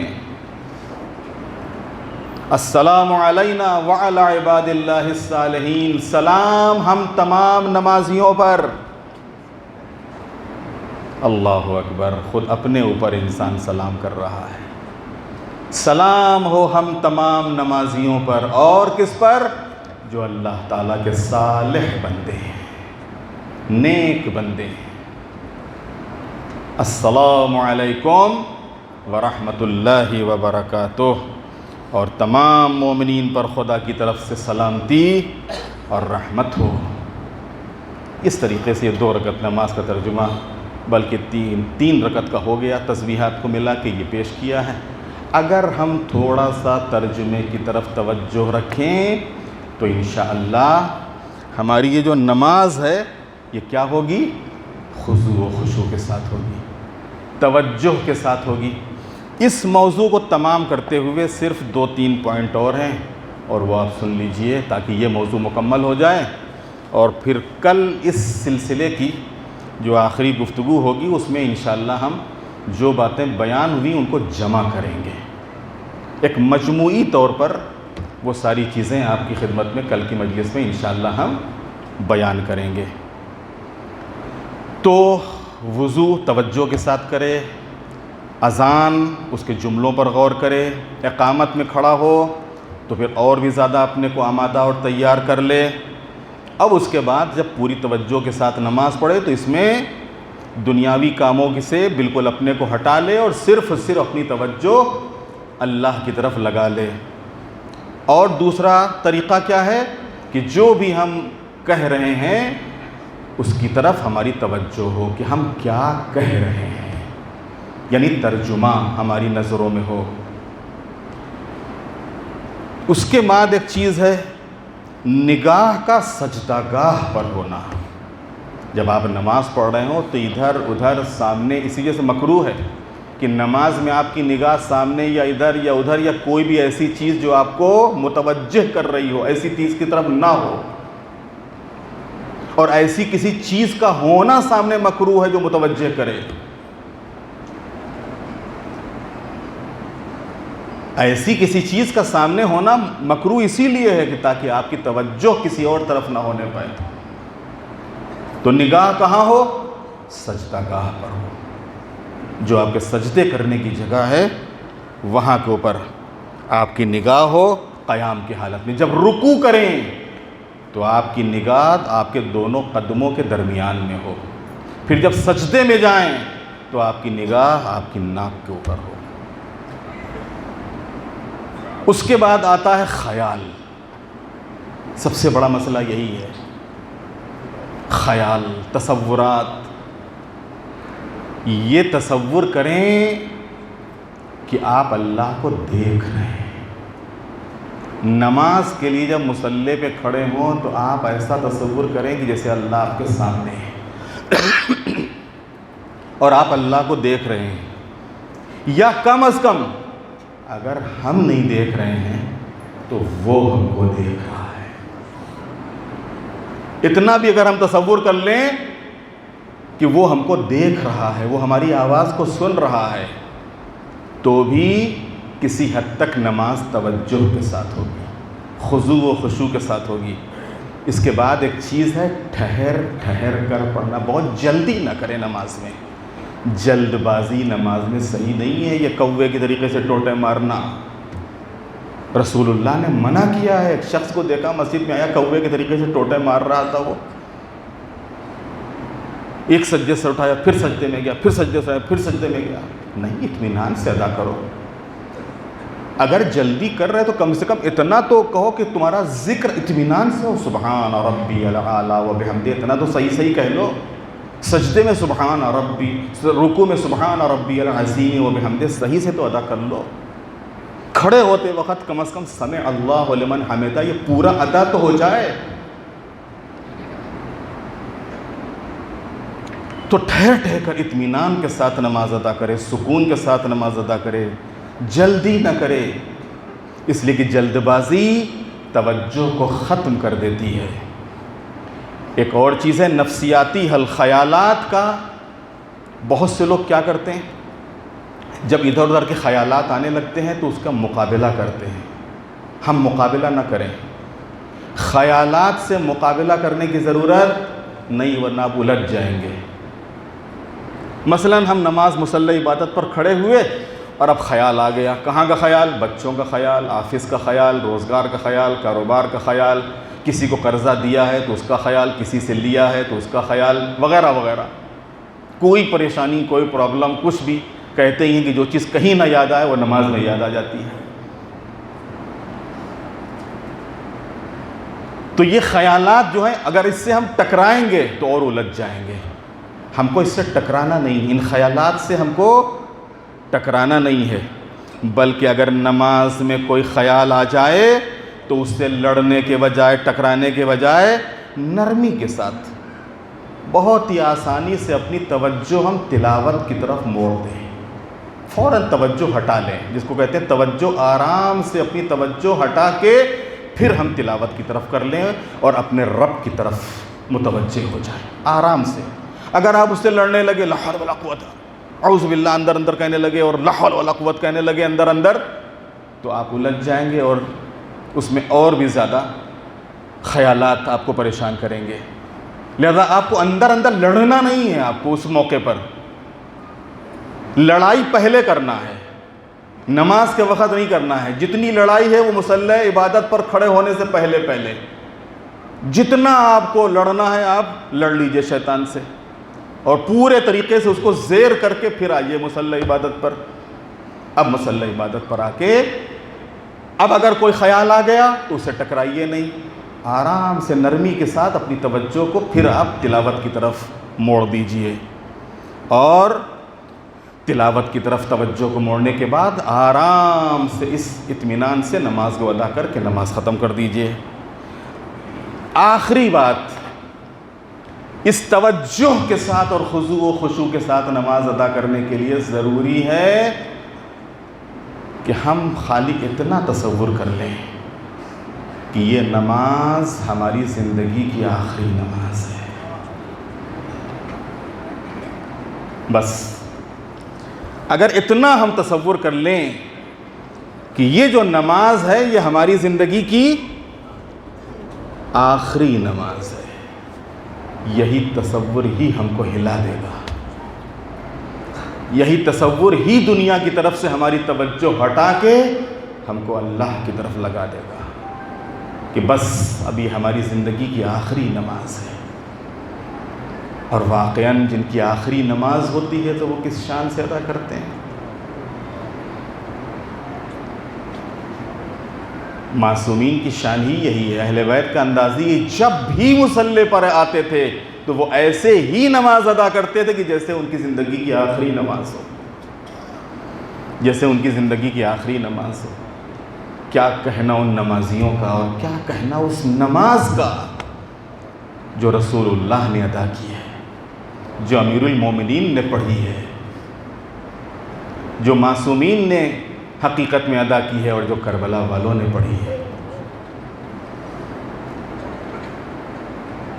السلام علینا وعلی عباد اللہ الصالحین. سلام ہم تمام نمازیوں پر. اللہ اکبر. خود اپنے اوپر انسان سلام کر رہا ہے. سلام ہو ہم تمام نمازیوں پر. اور کس پر؟ جو اللہ تعالیٰ کے صالح بندے ہیں، نیک بندے ہیں. السلام علیکم ورحمۃ اللہ وبرکاتہ. اور تمام مومنین پر خدا کی طرف سے سلامتی اور رحمت ہو. اس طریقے سے یہ 2 رکعت نماز کا ترجمہ، بلکہ تین رکعت کا ہو گیا. تسبیحات کو ملا کے یہ پیش کیا ہے. اگر ہم تھوڑا سا ترجمے کی طرف توجہ رکھیں تو انشاءاللہ ہماری یہ جو نماز ہے یہ کیا ہوگی؟ خضوع و خشوع کے ساتھ ہوگی، توجہ کے ساتھ ہوگی. اس موضوع کو تمام کرتے ہوئے صرف 2-3 پوائنٹ اور ہیں، اور وہ آپ سن لیجئے تاکہ یہ موضوع مکمل ہو جائے. اور پھر کل اس سلسلے کی جو آخری گفتگو ہوگی اس میں انشاءاللہ ہم جو باتیں بیان ہوئی ان کو جمع کریں گے. ایک مجموعی طور پر وہ ساری چیزیں آپ کی خدمت میں کل کی مجلس میں انشاءاللہ ہم بیان کریں گے. تو وضو توجہ کے ساتھ کرے، اذان اس کے جملوں پر غور کرے، اقامت میں کھڑا ہو تو پھر اور بھی زیادہ اپنے کو آمادہ اور تیار کر لے. اب اس کے بعد جب پوری توجہ کے ساتھ نماز پڑھے تو اس میں دنیاوی کاموں سے بالکل اپنے کو ہٹا لے اور صرف اپنی توجہ اللہ کی طرف لگا لے. اور دوسرا طریقہ کیا ہے کہ جو بھی ہم کہہ رہے ہیں اس کی طرف ہماری توجہ ہو کہ ہم کیا کہہ رہے ہیں، یعنی ترجمہ ہماری نظروں میں ہو. اس کے بعد ایک چیز ہے نگاہ کا سجدہ گاہ پر ہونا. جب آپ نماز پڑھ رہے ہوں تو ادھر ادھر سامنے، اسی وجہ سے مکروہ ہے کہ نماز میں آپ کی نگاہ سامنے یا ادھر یا ادھر یا کوئی بھی ایسی چیز جو آپ کو متوجہ کر رہی ہو ایسی چیز کی طرف نہ ہو. اور ایسی کسی چیز کا ہونا سامنے مکروہ ہے جو متوجہ کرے. ایسی کسی چیز کا سامنے ہونا مکروہ اسی لیے ہے کہ تاکہ آپ کی توجہ کسی اور طرف نہ ہونے پائے. تو نگاہ کہاں ہو؟ سجدہ گاہ پر ہو. جو آپ کے سجدے کرنے کی جگہ ہے وہاں کے اوپر آپ کی نگاہ ہو قیام کی حالت میں. جب رکوع کریں تو آپ کی نگاہ آپ کے دونوں قدموں کے درمیان میں ہو. پھر جب سجدے میں جائیں تو آپ کی نگاہ آپ کی ناک کے اوپر ہو. اس کے بعد آتا ہے خیال. سب سے بڑا مسئلہ یہی ہے، خیال، تصورات. یہ تصور کریں کہ آپ اللہ کو دیکھ رہے ہیں. نماز کے لیے جب مصلی پہ کھڑے ہوں تو آپ ایسا تصور کریں کہ جیسے اللہ آپ کے سامنے ہے اور آپ اللہ کو دیکھ رہے ہیں. یا کم از کم اگر ہم نہیں دیکھ رہے ہیں تو وہ ہم کو دیکھ رہا ہے. اتنا بھی اگر ہم تصور کر لیں کہ وہ ہم کو دیکھ رہا ہے، وہ ہماری آواز کو سن رہا ہے، تو بھی کسی حد تک نماز توجہ کے ساتھ ہوگی، خضوع و خشوع کے ساتھ ہوگی. اس کے بعد ایک چیز ہے ٹھہر ٹھہر کر پڑھنا. بہت جلدی نہ کریں نماز میں. جلد بازی نماز میں صحیح نہیں ہے. یہ کوے کی طریقے سے ٹوٹے مارنا رسول اللہ نے منع کیا ہے. ایک شخص کو دیکھا مسجد میں آیا، کوے کے طریقے سے ٹوٹے مار رہا تھا. وہ ایک سجدے سے اٹھایا، پھر سجدے میں گیا، پھر سجدے سے آیا، پھر سجدے میں گیا. نہیں، اطمینان سے ادا کرو. اگر جلدی کر رہے تو کم سے کم اتنا تو کہو کہ تمہارا ذکر اطمینان سے ہو. سبحان ربی الاعلی و بحمدہ، اتنا تو صحیح کہہ لو. سجدے میں سبحان ربی، رکوع میں سبحان ربی العظیم و بحمدہ صحیح سے تو ادا کر لو. کھڑے ہوتے وقت کم از کم سمع اللہ لمن حمدہ یہ پورا ادا تو ہو جائے. تو ٹھہر ٹھہر کر اطمینان کے ساتھ نماز ادا کرے، سکون کے ساتھ نماز ادا کرے، جلدی نہ کرے. اس لیے کہ جلد بازی توجہ کو ختم کر دیتی ہے. ایک اور چیز ہے نفسیاتی حل، خیالات کا. بہت سے لوگ کیا کرتے ہیں، جب ادھر ادھر کے خیالات آنے لگتے ہیں تو اس کا مقابلہ کرتے ہیں. ہم مقابلہ نہ کریں. خیالات سے مقابلہ کرنے کی ضرورت نہیں، ورنہ آپ الجھ جائیں گے. مثلا ہم نماز مصلی عبادت پر کھڑے ہوئے اور اب خیال آ گیا. کہاں کا خیال؟ بچوں کا خیال، آفس کا خیال، روزگار کا خیال، کاروبار کا خیال، کسی کو قرضہ دیا ہے تو اس کا خیال، کسی سے لیا ہے تو اس کا خیال، وغیرہ وغیرہ. کوئی پریشانی، کوئی پرابلم، کچھ بھی. کہتے ہیں کہ جو چیز کہیں نہ یاد آئے وہ نماز میں یاد آ جاتی ہے. تو یہ خیالات جو ہیں اگر اس سے ہم ٹکرائیں گے تو اور الجھ جائیں گے. ہم کو اس سے ٹکرانا نہیں، ان خیالات سے ہم کو ٹکرانا نہیں ہے. بلکہ اگر نماز میں کوئی خیال آ جائے تو اس سے لڑنے کے بجائے، ٹکرانے کے بجائے نرمی کے ساتھ بہت ہی آسانی سے اپنی توجہ ہم تلاوت کی طرف موڑ دیں. فوراً توجہ ہٹا لیں، جس کو کہتے ہیں توجہ. آرام سے اپنی توجہ ہٹا کے پھر ہم تلاوت کی طرف کر لیں اور اپنے رب کی طرف متوجہ ہو جائیں آرام سے. اگر آپ اس سے لڑنے لگے، لا حول ولا قوت اعوذ باللہ اندر اندر کہنے لگے اور لا حول ولا قوت کہنے لگے اندر اندر، تو آپ الجھ جائیں گے اور اس میں اور بھی زیادہ خیالات آپ کو پریشان کریں گے. لہذا آپ کو اندر اندر لڑنا نہیں ہے. آپ کو اس موقع پر لڑائی پہلے کرنا ہے، نماز کے وقت نہیں کرنا ہے. جتنی لڑائی ہے وہ مصلی عبادت پر کھڑے ہونے سے پہلے پہلے. جتنا آپ کو لڑنا ہے آپ لڑ لیجئے شیطان سے اور پورے طریقے سے اس کو زیر کر کے پھر آئیے مصلی عبادت پر. اب مصلی عبادت پر آ کے اب اگر کوئی خیال آ گیا تو اسے ٹکرائیے نہیں. آرام سے نرمی کے ساتھ اپنی توجہ کو پھر آپ تلاوت کی طرف موڑ دیجئے. اور تلاوت کی طرف توجہ کو موڑنے کے بعد آرام سے اس اطمینان سے نماز کو ادا کر کے نماز ختم کر دیجئے. آخری بات، اس توجہ کے ساتھ اور خضوع و خشوع کے ساتھ نماز ادا کرنے کے لیے ضروری ہے کہ ہم خالی اتنا تصور کر لیں کہ یہ نماز ہماری زندگی کی آخری نماز ہے. بس اگر اتنا ہم تصور کر لیں کہ یہ جو نماز ہے یہ ہماری زندگی کی آخری نماز ہے، یہی تصور ہی ہم کو ہلا دے گا. یہی تصور ہی دنیا کی طرف سے ہماری توجہ ہٹا کے ہم کو اللہ کی طرف لگا دے گا. کہ بس ابھی ہماری زندگی کی آخری نماز ہے، اور واقعاً جن کی آخری نماز ہوتی ہے تو وہ کس شان سے ادا کرتے ہیں۔ معصومین کی شان ہی یہی ہے، اہل بیت کا انداز ہی، جب بھی مصلی پر آتے تھے تو وہ ایسے ہی نماز ادا کرتے تھے کہ جیسے ان کی زندگی کی آخری نماز ہو، جیسے ان کی زندگی کی آخری نماز ہو۔ کیا کہنا ان نمازیوں کا، اور کیا کہنا اس نماز کا جو رسول اللہ نے ادا کی ہے، جو امیر المومنین نے پڑھی ہے، جو معصومین نے حقیقت میں ادا کی ہے، اور جو کربلا والوں نے پڑھی ہے۔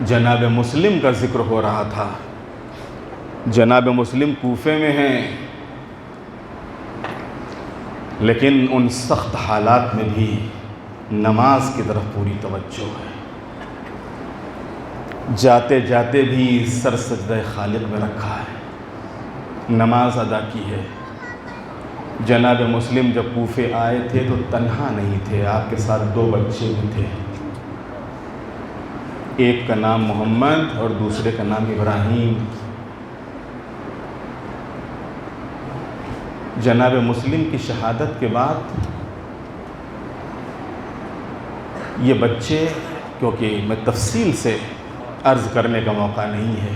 جناب مسلم کا ذکر ہو رہا تھا۔ جناب مسلم کوفے میں ہیں، لیکن ان سخت حالات میں بھی نماز کی طرف پوری توجہ ہے۔ جاتے جاتے بھی سر سجدہ خالق میں رکھا ہے، نماز ادا کی ہے۔ جناب مسلم جب کوفے آئے تھے تو تنہا نہیں تھے، آپ کے ساتھ 2 بچے بھی تھے، ایک کا نام محمد اور دوسرے کا نام ابراہیم۔ جناب مسلم کی شہادت کے بعد یہ بچے، کیونکہ میں تفصیل سے عرض کرنے کا موقع نہیں ہے،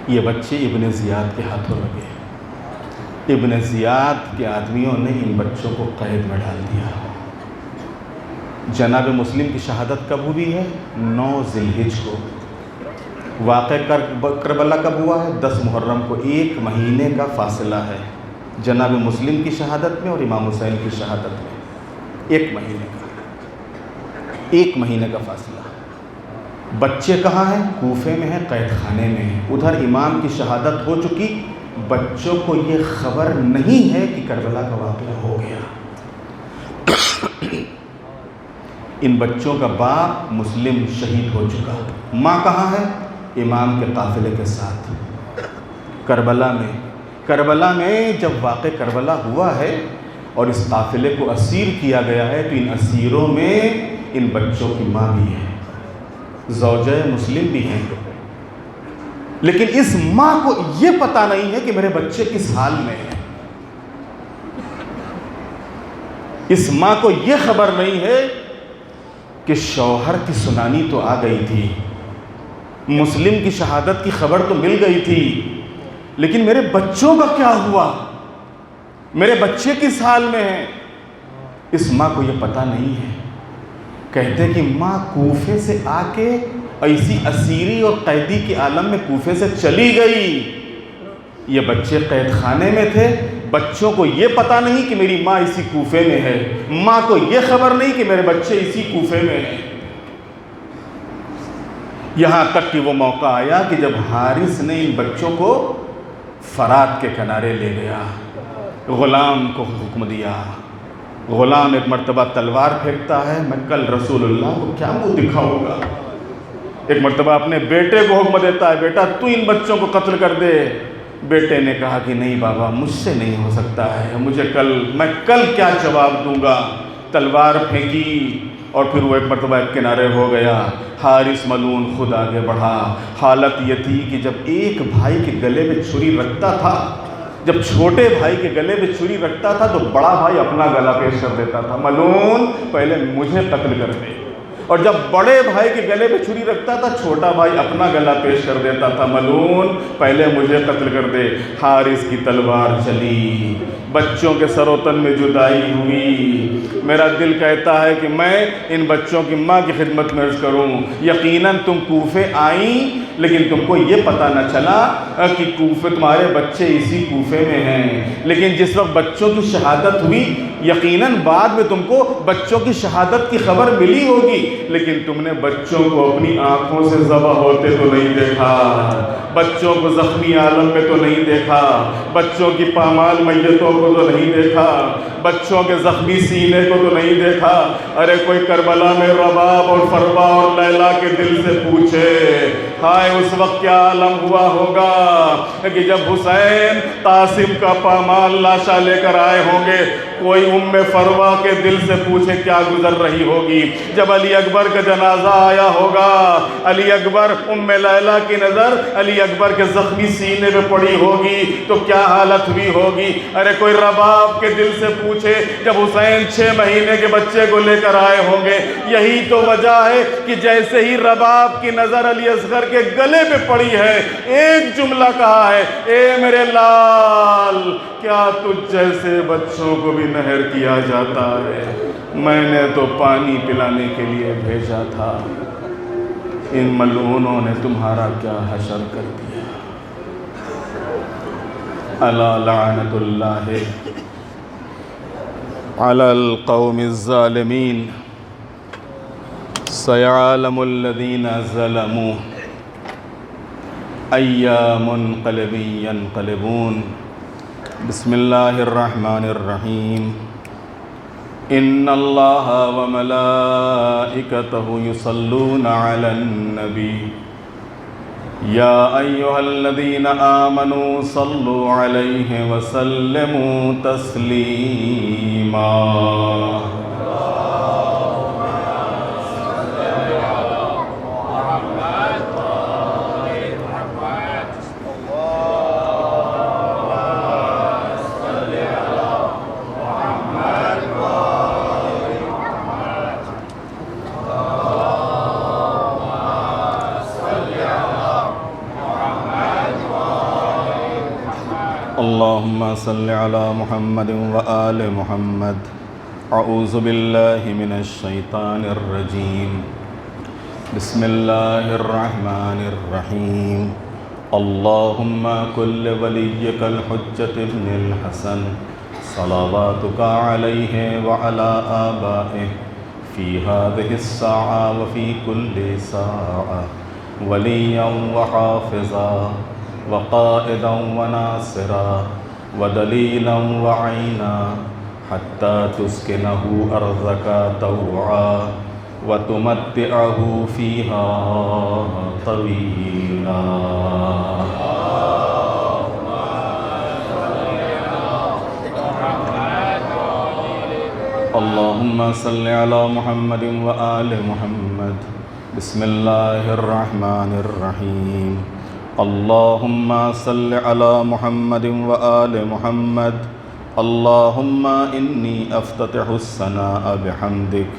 یہ بچے ابن زیاد کے ہاتھوں لگے۔ ابن زیاد کے آدمیوں نے ان بچوں کو قید میں ڈال دیا۔ جناب مسلم کی شہادت کب ہوئی ہے؟ 9 ذی الحجہ کو۔ واقع کربلا کب ہوا ہے؟ 10 محرم کو۔ 1 مہینے کا فاصلہ ہے جناب مسلم کی شہادت میں اور امام حسین کی شہادت میں، 1 مہینے کا، 1 مہینے کا فاصلہ۔ بچے کہاں ہیں؟ کوفے میں ہیں، قید خانے میں ہیں۔ ادھر امام کی شہادت ہو چکی، بچوں کو یہ خبر نہیں ہے کہ کربلا کا واقعہ ہو گیا۔ ان بچوں کا باپ مسلم شہید ہو چکا، ماں کہاں ہے؟ امام کے قافلے کے ساتھ کربلا میں۔ کربلا میں جب واقع کربلا ہوا ہے اور اس قافلے کو اسیر کیا گیا ہے تو ان اسیروں میں ان بچوں کی ماں بھی ہے، زوجہ مسلم بھی ہیں، لیکن اس ماں کو یہ پتہ نہیں ہے کہ میرے بچے کس حال میں ہیں۔ اس ماں کو یہ خبر نہیں ہے کہ شوہر کی سنانی تو آ گئی تھی، مسلم کی شہادت کی خبر تو مل گئی تھی، لیکن میرے بچوں کا کیا ہوا، میرے بچے کس حال میں ہیں، اس ماں کو یہ پتہ نہیں ہے۔ کہتے کہ ماں کوفے سے آ کے ایسی اسیری اور قیدی کے عالم میں کوفے سے چلی گئی۔ یہ بچے قید خانے میں تھے، بچوں کو یہ پتہ نہیں کہ میری ماں اسی کوفے میں ہے، ماں کو یہ خبر نہیں کہ میرے بچے اسی کوفے میں ہیں۔ یہاں تک کہ وہ موقع آیا کہ جب حارث نے ان بچوں کو فرات کے کنارے لے گیا، غلام کو حکم دیا۔ غلام ایک مرتبہ تلوار پھینکتا ہے، میں کل رسول اللہ کو کیا منہ دکھاؤں گا۔ ایک مرتبہ اپنے بیٹے کو حکم دیتا ہے، بیٹا تو ان بچوں کو قتل کر دے۔ بیٹے نے کہا کہ نہیں بابا، مجھ سے نہیں ہو سکتا ہے، میں کل کیا جواب دوں گا۔ تلوار پھینکی اور پھر وہ ایک مرتبہ ایک کنارے ہو گیا۔ حارث ملعون خود آگے بڑھا۔ حالت یہ تھی کہ جب ایک بھائی کے گلے میں چھری رکھتا تھا، جب چھوٹے بھائی کے گلے میں چھری رکھتا تھا تو بڑا بھائی اپنا گلا پیش کر دیتا تھا، ملعون پہلے مجھے قتل کر دے۔ اور جب بڑے بھائی کے گلے میں چھری رکھتا تھا، چھوٹا بھائی اپنا گلا پیش کر دیتا تھا، ملعون پہلے مجھے قتل کر دے۔ حارث کی تلوار چلی، بچوں کے سر و تن میں جدائی ہوئی۔ میرا دل کہتا ہے کہ میں ان بچوں کی ماں کی خدمت میں عرض کروں، یقیناً تم کوفے آئیں لیکن تم کو یہ پتہ نہ چلا کہ کوفے تمہارے بچے اسی کوفے میں ہیں، لیکن جس وقت بچوں کی شہادت ہوئی یقیناً بعد میں تم کو بچوں کی شہادت کی خبر ملی ہوگی، لیکن تم نے بچوں کو اپنی آنکھوں سے ذبح ہوتے تو نہیں دیکھا، بچوں کو زخمی عالم میں تو نہیں دیکھا، بچوں کی پامال میتوں کو تو نہیں دیکھا، بچوں کے زخمی سینے کو تو نہیں دیکھا۔ ارے کوئی کربلا میں رباب اور فروا اور لیلا کے دل سے پوچھے ہائے اس وقت کیا عالم ہوا ہوگا کہ جب حسین قاسم کا پامال لاشا لے کر آئے ہوں گے، کوئی ام فروا کے دل سے پوچھے کیا گزر رہی ہوگی۔ جب علی اکبر کا جنازہ آیا ہوگا، علی اکبر، ام لیلہ کی نظر علی اکبر کے زخمی سینے پہ پڑی ہوگی تو کیا حالت ہوئی ہوگی۔ ارے کوئی رباب کے دل سے پوچھے جب حسین 6 مہینے کے بچے کو لے کر آئے ہوں گے۔ یہی تو وجہ ہے کہ جیسے ہی رباب کی نظر علی اصغر کے گلے پہ پڑی ہے، ایک جملہ کہا ہے، اے میرے لال، کیا تجھ جیسے بچوں کو بھی نہر کیا جاتا ہے؟ میں نے تو پانی پلانے کے لیے بھیجا تھا، ان ملعونوں نے تمہارا کیا حشر کر دیا۔ الا لعنت اللہ علی القوم الظالمین، سیعلم الذین ظلموا ای منقلب ینقلبون۔ بسم اللہ الرحمن الرحیم۔ ان اللہ وملائکتہ یصلون علی النبی یا ایہا الذین آمنوا صلوا علیہ وسلموا تسلیما۔ اللہم صل علی محمد وآل محمد۔ اعوذ باللہ من الشیطان الرجیم، بسم اللہ الرحمن الرحیم۔ اللہم کل ولیک الحجۃ ابن الحسن صلواتک علیہ وعلی آبائہ فی ہذہ الساعہ وفی کل ساعہ ولیا وحافظا وقائدا وناصرا ودلیلا وعینا حتی تسکنہ ارضک طوعا وتمتعہ فیہا طویلا۔ اللہم صل علی محمد وآل محمد۔ بسم اللہ الرحمن الرحیم۔ اللہم صل علی محمد وآل محمد۔ اللہم انی افتتح الثناء بحمدک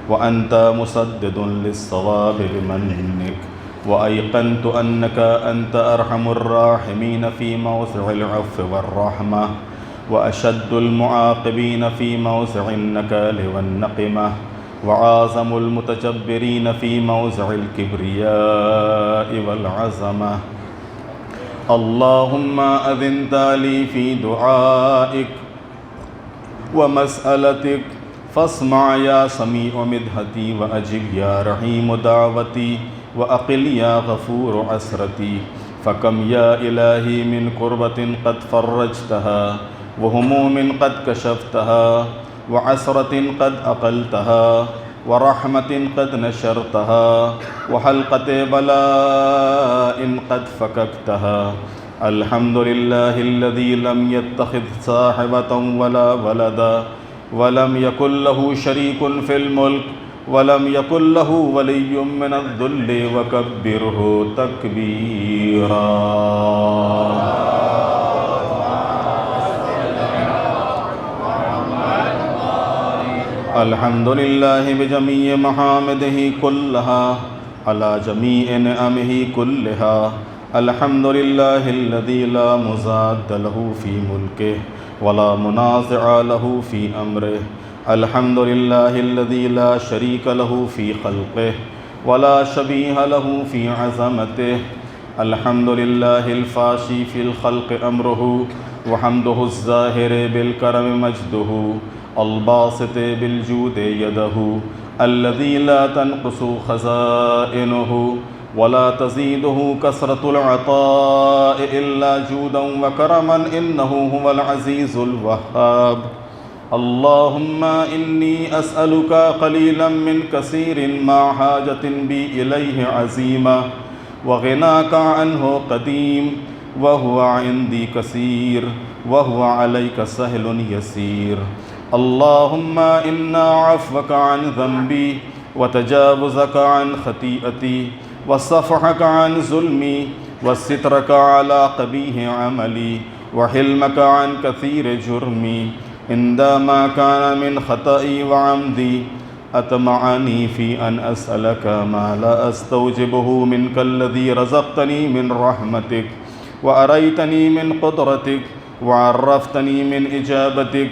وانت مسدد للصواب بمنک وایقنت انک انت ارحم الراحمین فی موضع العفو والرحمہ واشد المعاقبین فی موضع النکال والنقمہ وعاظم المتجبرین فی موضع الکبریاء والعظمہ۔ اللہم اذن لی فی دعائک ومسألتک فاسمع یا سمیع مدحتی واجب یا رحیم دعوتی واقل یا غفور عسرتی۔ فکم یا الہی من قربت قد فرجتها وہموم قد کشفتها وعسرت قد اقلتها ورحمت قد نشرتها وحلقت بلاء قد فككتها۔ الحمد للہ الذی لم يتخذ صاحبة ولا ولدا ولم يكن له شریک فی الملک ولم يكن له ولی من الذل وکبرہ تکبیرا۔ الحمد للہ بجمیع محامدہ کلها علی جمیع نعمہ کلها۔ الحمد للہ الذی لا مضاد له فی ملکہ ولا منازع له فی امرہ۔ الحمد للہ الذی لا شریک له فی خلقہ ولا شبیہ له فی عظمتہ۔ الحمد للہ الفاشی فی الخلق امرہ وحمدہ الظاہر بالکرم مجدہ الباسط بالجود یدہ الذی لا تنقص خزائنہ ولا تزیدہ کثرة العطاء الا جودا وکرما انہ هو العزیز الوہاب۔ اللہم انی اسألک قلیلا من کثیر ما حاجة بی الیہ عظیمہ وغناك عنه قديم وهو عندي كثير وهو عليك سهل يسير. اللهم إن عفوك عن ذنبي وتجاوزك عن خطيئتي وصفحك عن ظلمي وسترك على قبيح عملي وحلمك عن كثير جرمي عندما كان من خطئي وعمدي أطمعني في أن أسألك ما لا أستوجبه منك الذي رزقتني من رحمتك وأريتني من قدرتك وعرفتني من إجابتك،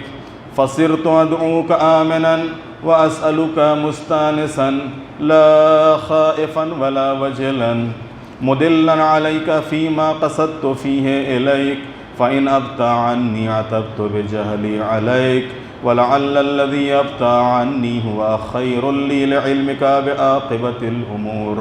فصرت أدعوك آمنا وأسألك مستانسا لا خائفا ولا وجلا مدلا عليك فيما قصدت فيه إليك، فإن أبتى عني عتبت بجهلي عليك، ولعل الذي أبتى عني هو خير لي لعلمك بعاقبة الأمور.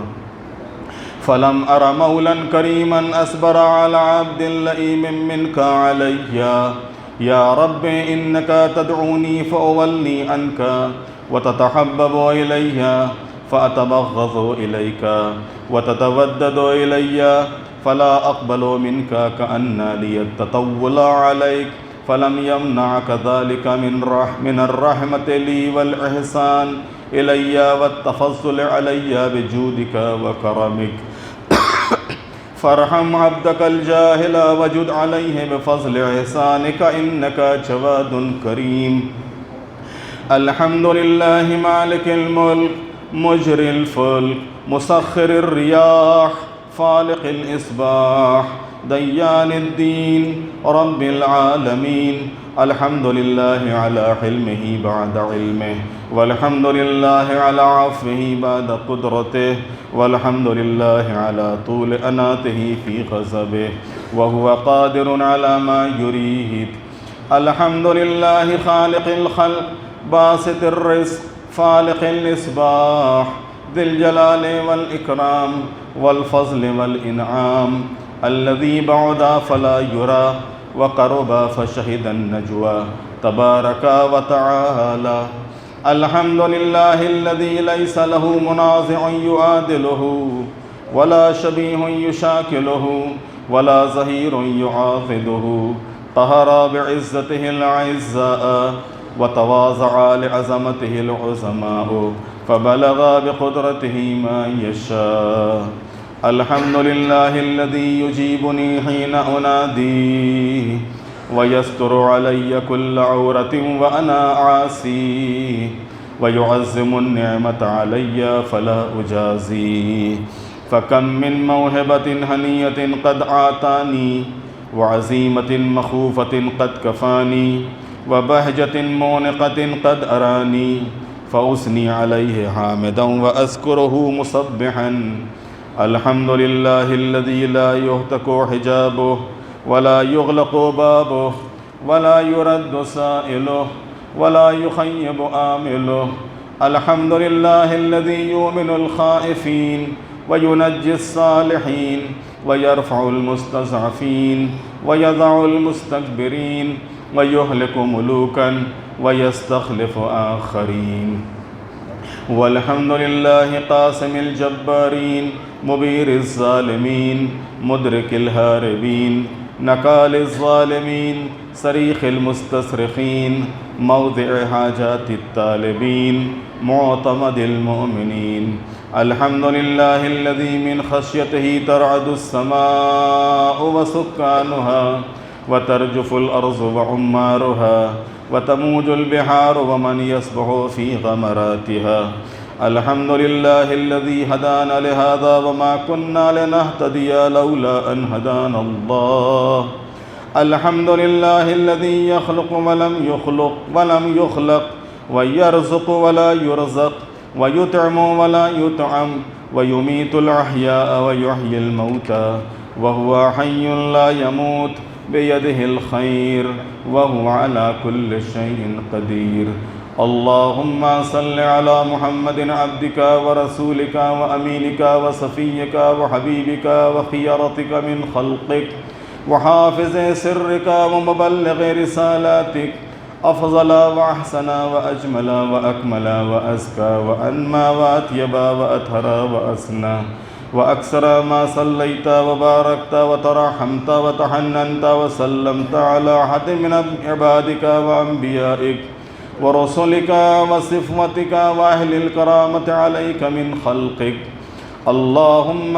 فلم أر مولا كريما أصبر على عبد لئيم منك علي. يا رب إنك تدعوني فأولي عنك وتتحبب إلي فأتبغض إليك وتتودد إلي، فلا أقبل منك كأن لي التطول عليك، فلم يمنعك ذلك من الرحمة لي والإحسان إلي والتفضل علي بجودك وكرمك. فارحم عبدك الجاهل وجد عليه بفضل إحسانك إنك جواد كريم. الحمد لله مالك الملك مجري الفلك مسخر الرياح فالق الإصباح ديان الدين رب العالمين. الحمد لله على حلمه بعد علمه، والحمد لله على عفوه بعد قدرته، والحمد لله على طول أناته في غضبه وهو قادر على ما يريد. الحمد لله خالق الخلق باسط الرزق فالق الإصباح ذي الجلال والإكرام والفضل والإنعام، الذي بعد فلا يرى وقرب فشهد النجوى تبارك وتعالى. الحمد لله الذي ليس له منازع يعادله ولا شبيه يشاكله ولا ظهير يعاضده، قهر بعزته الأعزاء وتواضع لعظمته العظماء فبلغ بقدرته ما يشاء. الحمد لله الذي يجيبني حين أناديه ويستر علي كل عورة وأنا عاصي ويعظم النعمة علي فلا أجازي. فكم من موهبة هنية قد أعطاني وعزيمة مخوفة قد كفاني وبهجة مونقة قد أراني، فأثني عليه حامدا وأذكره مسبحا. الحمد لله الذي لا يهتك حجابه ولا يغلق بابه ولا يرد سائله ولا يخيب آمله. الحمد لله الذي يؤمن الخائفين وينجي الصالحين ويرفع المستضعفين ويضع المستكبرين ويهلك ملوكا ويستخلف آخرين. والحمد لله قاسم الجبارين مبير الظالمين مدرك الهاربين نكال الظالمين صريخ المستصرخين موضع حاجات الطالبين معتمد المؤمنين. الحمد لله الذي من خشيته ترعد السماء وسكانها وترجف الأرض وعمارها وتموج البحار ومن يسبح في غمراتها. الحمد لله الذي هدانا لهذا وما كنا لنهتدي لولا أن هدانا الله. الحمد لله الذي يخلق ولم يخلق ويرزق ولا يرزق ويطعم ولا يطعم ويميت الأحياء ويحيي الموتى وهو حي لا يموت بيده الخير وهو على كل شيء قدير. اللهم صل على محمد عبدك ورسولك وأمينك وصفيك وحبيبك وخيرتك من خلقك وحافظ سرك ومبلغ رسالاتك، أفضل وأحسن وأجمل وأكمل وأزكى وأنمى وأطيب وأطهر وأسنى وأكثر ما صليت وباركت وترحمت وتحننت وسلمت على أحد من عبادك وأنبيائك ورسلك وصفوتك وأهل الكرامة عليك من خلقك. اللهم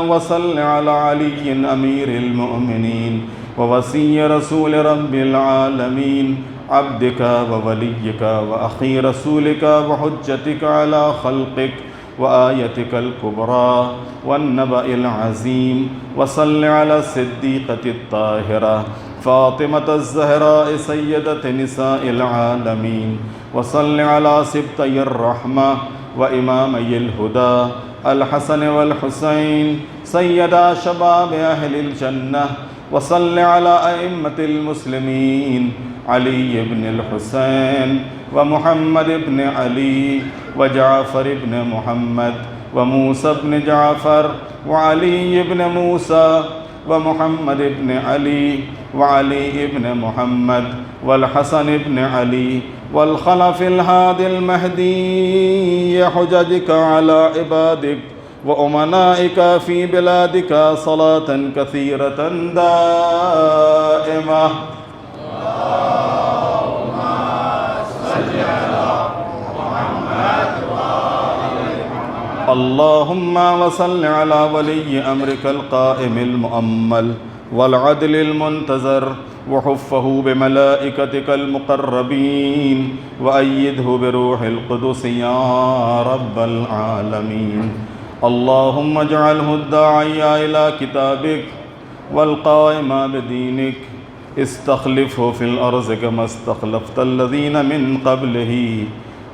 وصل على علي أمير المؤمنين ووصي رسول رب العالمين، عبدك ووليك وأخي رسولك وحجتك على خلقك وآيتك الكبرى والنبأ العظيم. وصل على الصديقة الطاهرة فاطمة الزهراء سيدة نساء العالمين. وصل على سبطي الرحمة وإمامي الهدى الحسن والحسين سيدا شباب أهل الجنة. وصل على أئمة المسلمين علي بن الحسين ومحمد بن علي وجعفر بن محمد وموسى بن جعفر وعلي بن موسى ومحمد بن علي وعلي بن محمد والحسن بن علي والخلف الهادي المهدي حججك على عبادك وأمنائك في بلادك صلاة كثيرة دائمة. اللهم وصل على ولي أمرك القائم المؤمل والعدل المنتظر وحفه بملائكتك المقربين وأيده بروح القدس يا رب العالمين. اللهم اجعله الداعي إلى كتابك والقائم بدينك. استخلفه في الأرض كما استخلفت الذين من قبله.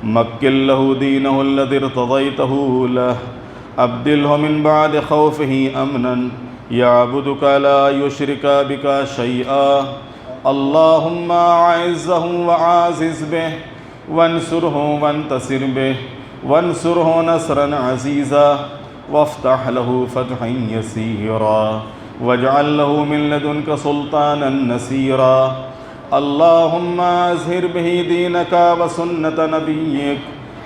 مكن له دينه الذي ارتضيته له. أبدله من بعد خوفه أمنا يعبدك لا يشرك بك شيئا. اللهم أعزه وعازز به وانصره وانتصر به وانصره نصرا عزيزا وافتح له فتحا يسيرا واجعل له من لدنك سلطانا نصيرا. اللهم أظهر به دينك وسنة نبيك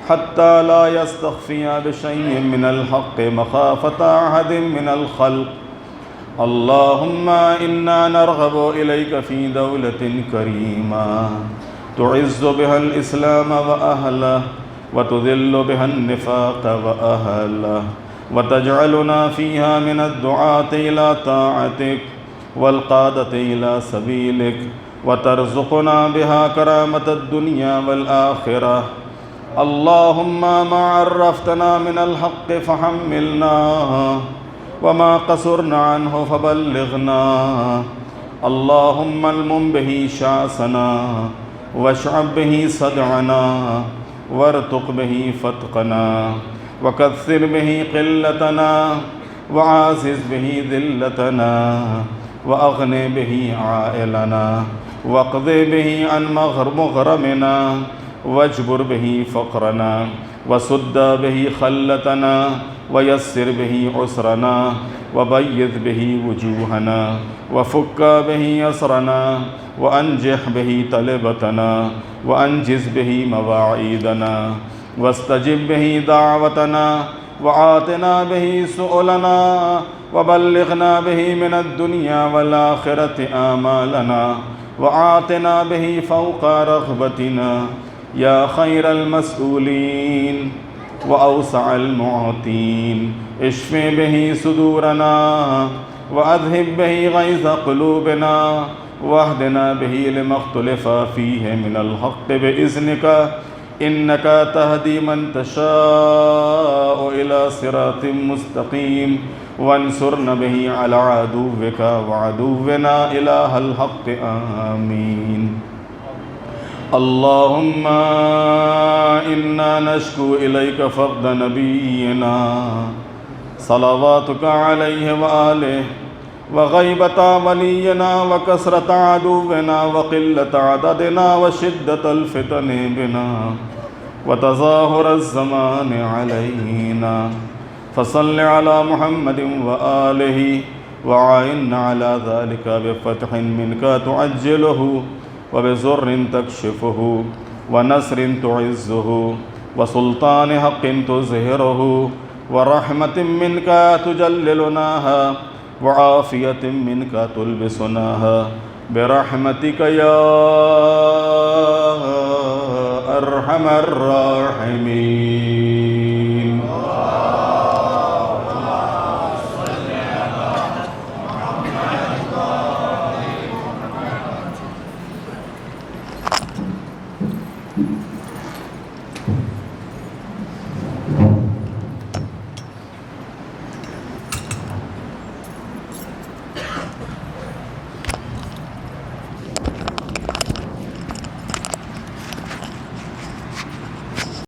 حتى لا يستخفي بشيء من الحق مخافة أحد من الخلق. اللهم إنا نرغب إليك في دولة كريمة تعز بها الإسلام وأهله وتذل بها النفاق وأهله وتجعلنا فيها من الدعاة إلى طاعتك والقادة إلى سبيلك وترزقنا بها كرامة الدنيا والآخرة. اللهم ما عرفتنا من الحق فحملنا وما قصرنا عنه فبلغنا. اللهم المم به شعثنا واشعب به صدعنا وارتق به فتقنا وكثر به قلتنا وعازز به ذلتنا وأغن به عائلنا واقض به عن مغرمنا واجبر به فقرنا وسد به خلتنا ويسر به عسرنا وبيض به وجوهنا وفك به أسرنا وأنجح به طلبتنا وأنجز به مواعيدنا واستجب به دعوتنا وآتنا به سؤلنا وبلغنا به من الدنيا والآخرة آمالنا وآتنا به فوق رغبتنا يا خير المسؤولين وأوسع المعطين. اشف به صدورنا وأذهب به غيظ قلوبنا واهدنا به لما اختلف فيه من الحق بإذنك إنك تهدي من تشاء إلى صراط مستقيم. وانصرنا به على عدوك وعدونا إله الحق آمين. اللهم إنا نشكو إليك فقد نبينا صلواتك عليه وآله وغيبة ولينا وكثرة عدونا وقلة عددنا وشدة الفتن بنا وتظاهر الزمان علينا. فصل على محمد وآله وعين على ذلك بفتح منك تعجله وبزر تكشفه ونصر تعزه وسلطان حق تظهره ورحمة منك تجللناها وعافية منك تلبسناها برحمتك يا أرحم الراحمين.